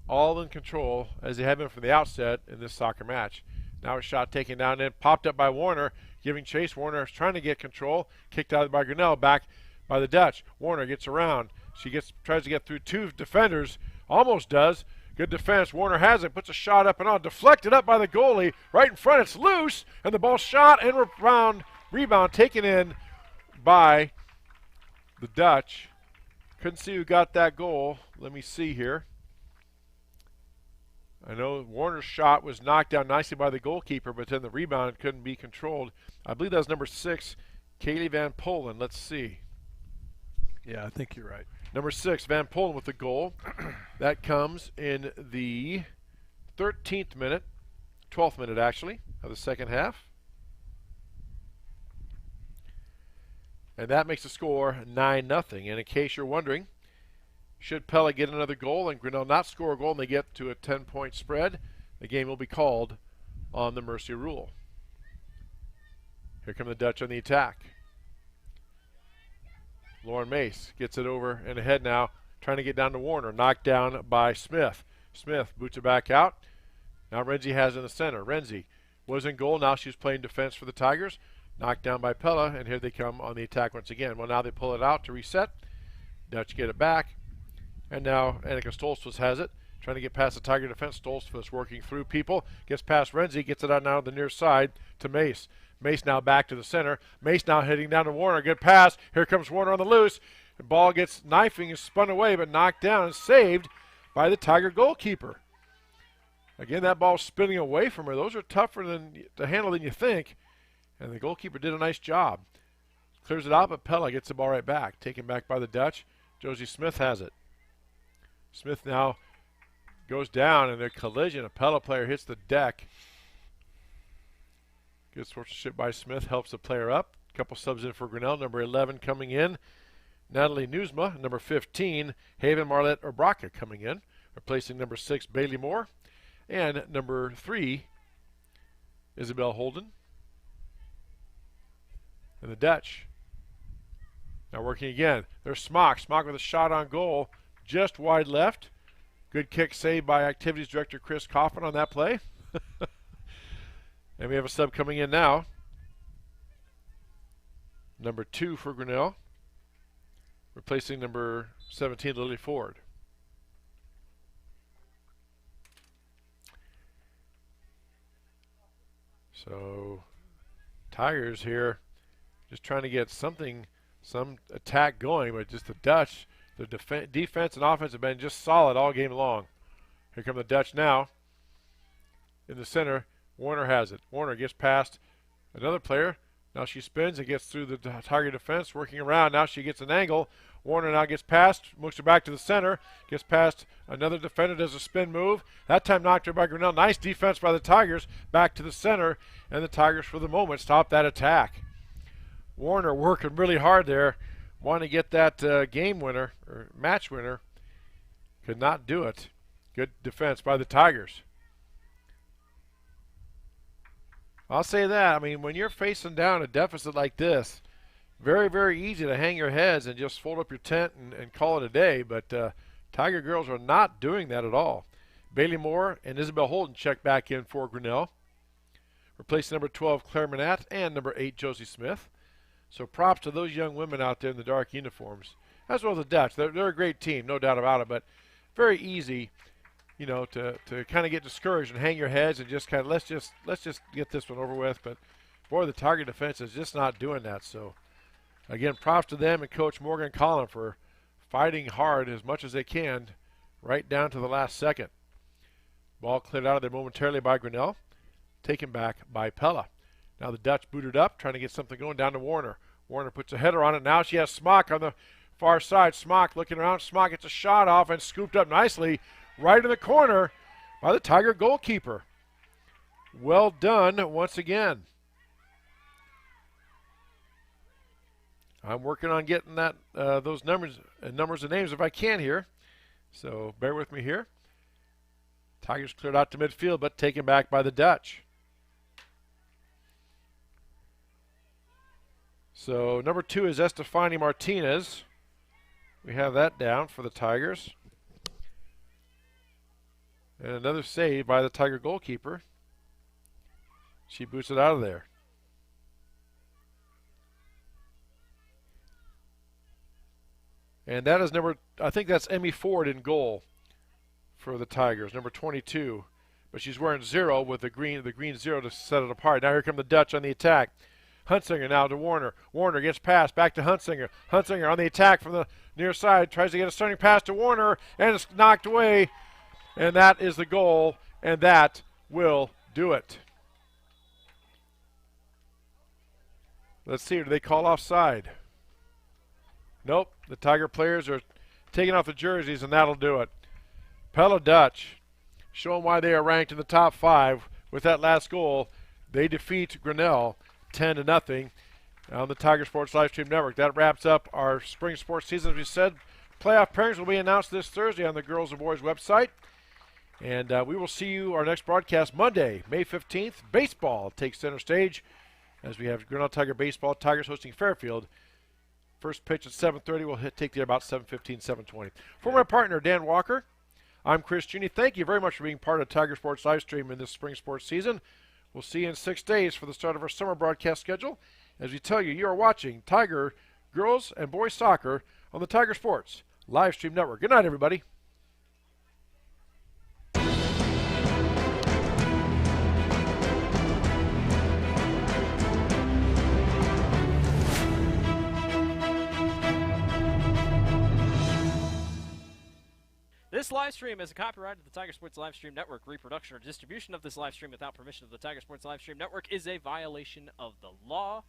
all in control as they have been from the outset in this soccer match. Now a shot taken down in, popped up by Warner, giving chase. Warner is trying to get control, kicked out by Grinnell, back by the Dutch. Warner gets around. She tries to get through 2 defenders, almost does. Good defense. Warner has it, puts a shot up and on, deflected up by the goalie. Right in front, it's loose, and the ball shot and rebound taken in by the Dutch. Couldn't see who got that goal. Let me see here. I know Warner's shot was knocked down nicely by the goalkeeper, but then the rebound couldn't be controlled. I believe that was number 6, Kaylee Van Polen. Let's see. Yeah, I think you're right. Number 6, Van Polen with the goal. That comes in the 13th minute, 12th minute actually, of the second half. And that makes the score 9-0. And in case you're wondering, should Pella get another goal and Grinnell not score a goal and they get to a 10-point spread, the game will be called on the mercy rule. Here come the Dutch on the attack. Lauren Mace gets it over and ahead now, trying to get down to Warner. Knocked down by Smith. Smith boots it back out. Now Renzi has it in the center. Renzi was in goal. Now she's playing defense for the Tigers. Knocked down by Pella, and here they come on the attack once again. Well, now they pull it out to reset. Dutch get it back. And now Annika Stoltzfus has it. Trying to get past the Tiger defense. Stoltzfus working through people. Gets past Renzi. Gets it out now to the near side to Mace. Mace now back to the center. Mace now heading down to Warner. Good pass. Here comes Warner on the loose. The ball gets knifing and spun away, but knocked down and saved by the Tiger goalkeeper. Again, that ball spinning away from her. Those are tougher to handle than you think. And the goalkeeper did a nice job. Clears it out, but Pella gets the ball right back. Taken back by the Dutch. Josie Smith has it. Smith now goes down in a collision. A Pella player hits the deck. Good sportsmanship by Smith. Helps the player up. A couple subs in for Grinnell. Number 11 coming in. Natalie Newsma. Number 15, Haven Marlette Obraka coming in. Replacing number 6, Bailey Moore. And number 3, Isabel Holden. And the Dutch. Now working again. There's Smock. Smock with a shot on goal. Just wide left. Good kick saved by Activities Director Chris Coffin on that play. And we have a sub coming in now. Number 2 for Grinnell. Replacing number 17, Lily Ford. So, Tigers here just trying to get some attack going, but just the Dutch, the defense and offense have been just solid all game long. Here come the Dutch now. In the center, Warner has it. Warner gets past another player. Now she spins and gets through the Tiger defense, working around. Now she gets an angle. Warner now gets past, moves her back to the center, gets past another defender, does a spin move. That time knocked her by Grinnell. Nice defense by the Tigers, back to the center, and the Tigers for the moment stop that attack. Warner working really hard there, wanting to get that game winner, or match winner. Could not do it. Good defense by the Tigers. I'll say that. I mean, when you're facing down a deficit like this, very, very easy to hang your heads and just fold up your tent and call it a day. But Tiger girls are not doing that at all. Bailey Moore and Isabel Holden check back in for Grinnell. Replacing number 12, Claire Manette, and number 8, Josie Smith. So props to those young women out there in the dark uniforms, as well as the Dutch. They're a great team, no doubt about it, but very easy, you know, to kind of get discouraged and hang your heads and just kind of let's just get this one over with. But boy, the Tiger defense is just not doing that. So again, props to them and Coach Morgan Collin for fighting hard as much as they can, right down to the last second. Ball cleared out of there momentarily by Grinnell, taken back by Pella. Now the Dutch booted up, trying to get something going down to Warner. Warner puts a header on it. Now she has Smock on the far side. Smock looking around. Smock gets a shot off and scooped up nicely right in the corner by the Tiger goalkeeper. Well done once again. I'm working on getting that those numbers and names if I can here. So bear with me here. Tigers cleared out to midfield, but taken back by the Dutch. So number 2 is Estefani Martinez. We have that down for the Tigers. And another save by the Tiger goalkeeper. She boots it out of there. And that is I think that's Emmy Ford in goal for the Tigers, number 22. But she's wearing 0 with the green 0 to set it apart. Now here come the Dutch on the attack. Huntsinger now to Warner. Warner gets passed back to Huntsinger. Huntsinger on the attack from the near side. Tries to get a starting pass to Warner, and it's knocked away. And that is the goal, and that will do it. Let's see, do they call offside? Nope, the Tiger players are taking off the jerseys, and that'll do it. Pella Dutch, showing why they are ranked in the top 5 with that last goal. They defeat Grinnell 10-0 on the Tiger Sports Livestream Network. That wraps up our spring sports season. As we said, playoff pairings will be announced this Thursday on the Girls and Boys website. And we will see you our next broadcast Monday, May 15th. Baseball takes center stage as we have Grinnell Tiger Baseball, Tigers hosting Fairfield First pitch at 7:30. We'll take the about 7:15, 7:20. For my partner, Dan Walker, I'm Chris Juney. Thank you very much for being part of Tiger Sports live stream in this spring sports season. We'll see you in 6 days for the start of our summer broadcast schedule. As we tell you, you are watching Tiger girls and boys soccer on the Tiger Sports live stream network. Good night, everybody. This live stream is a copyright of the Tiger Sports Live Stream Network. Reproduction or distribution of this live stream without permission of the Tiger Sports Live Stream Network is a violation of the law.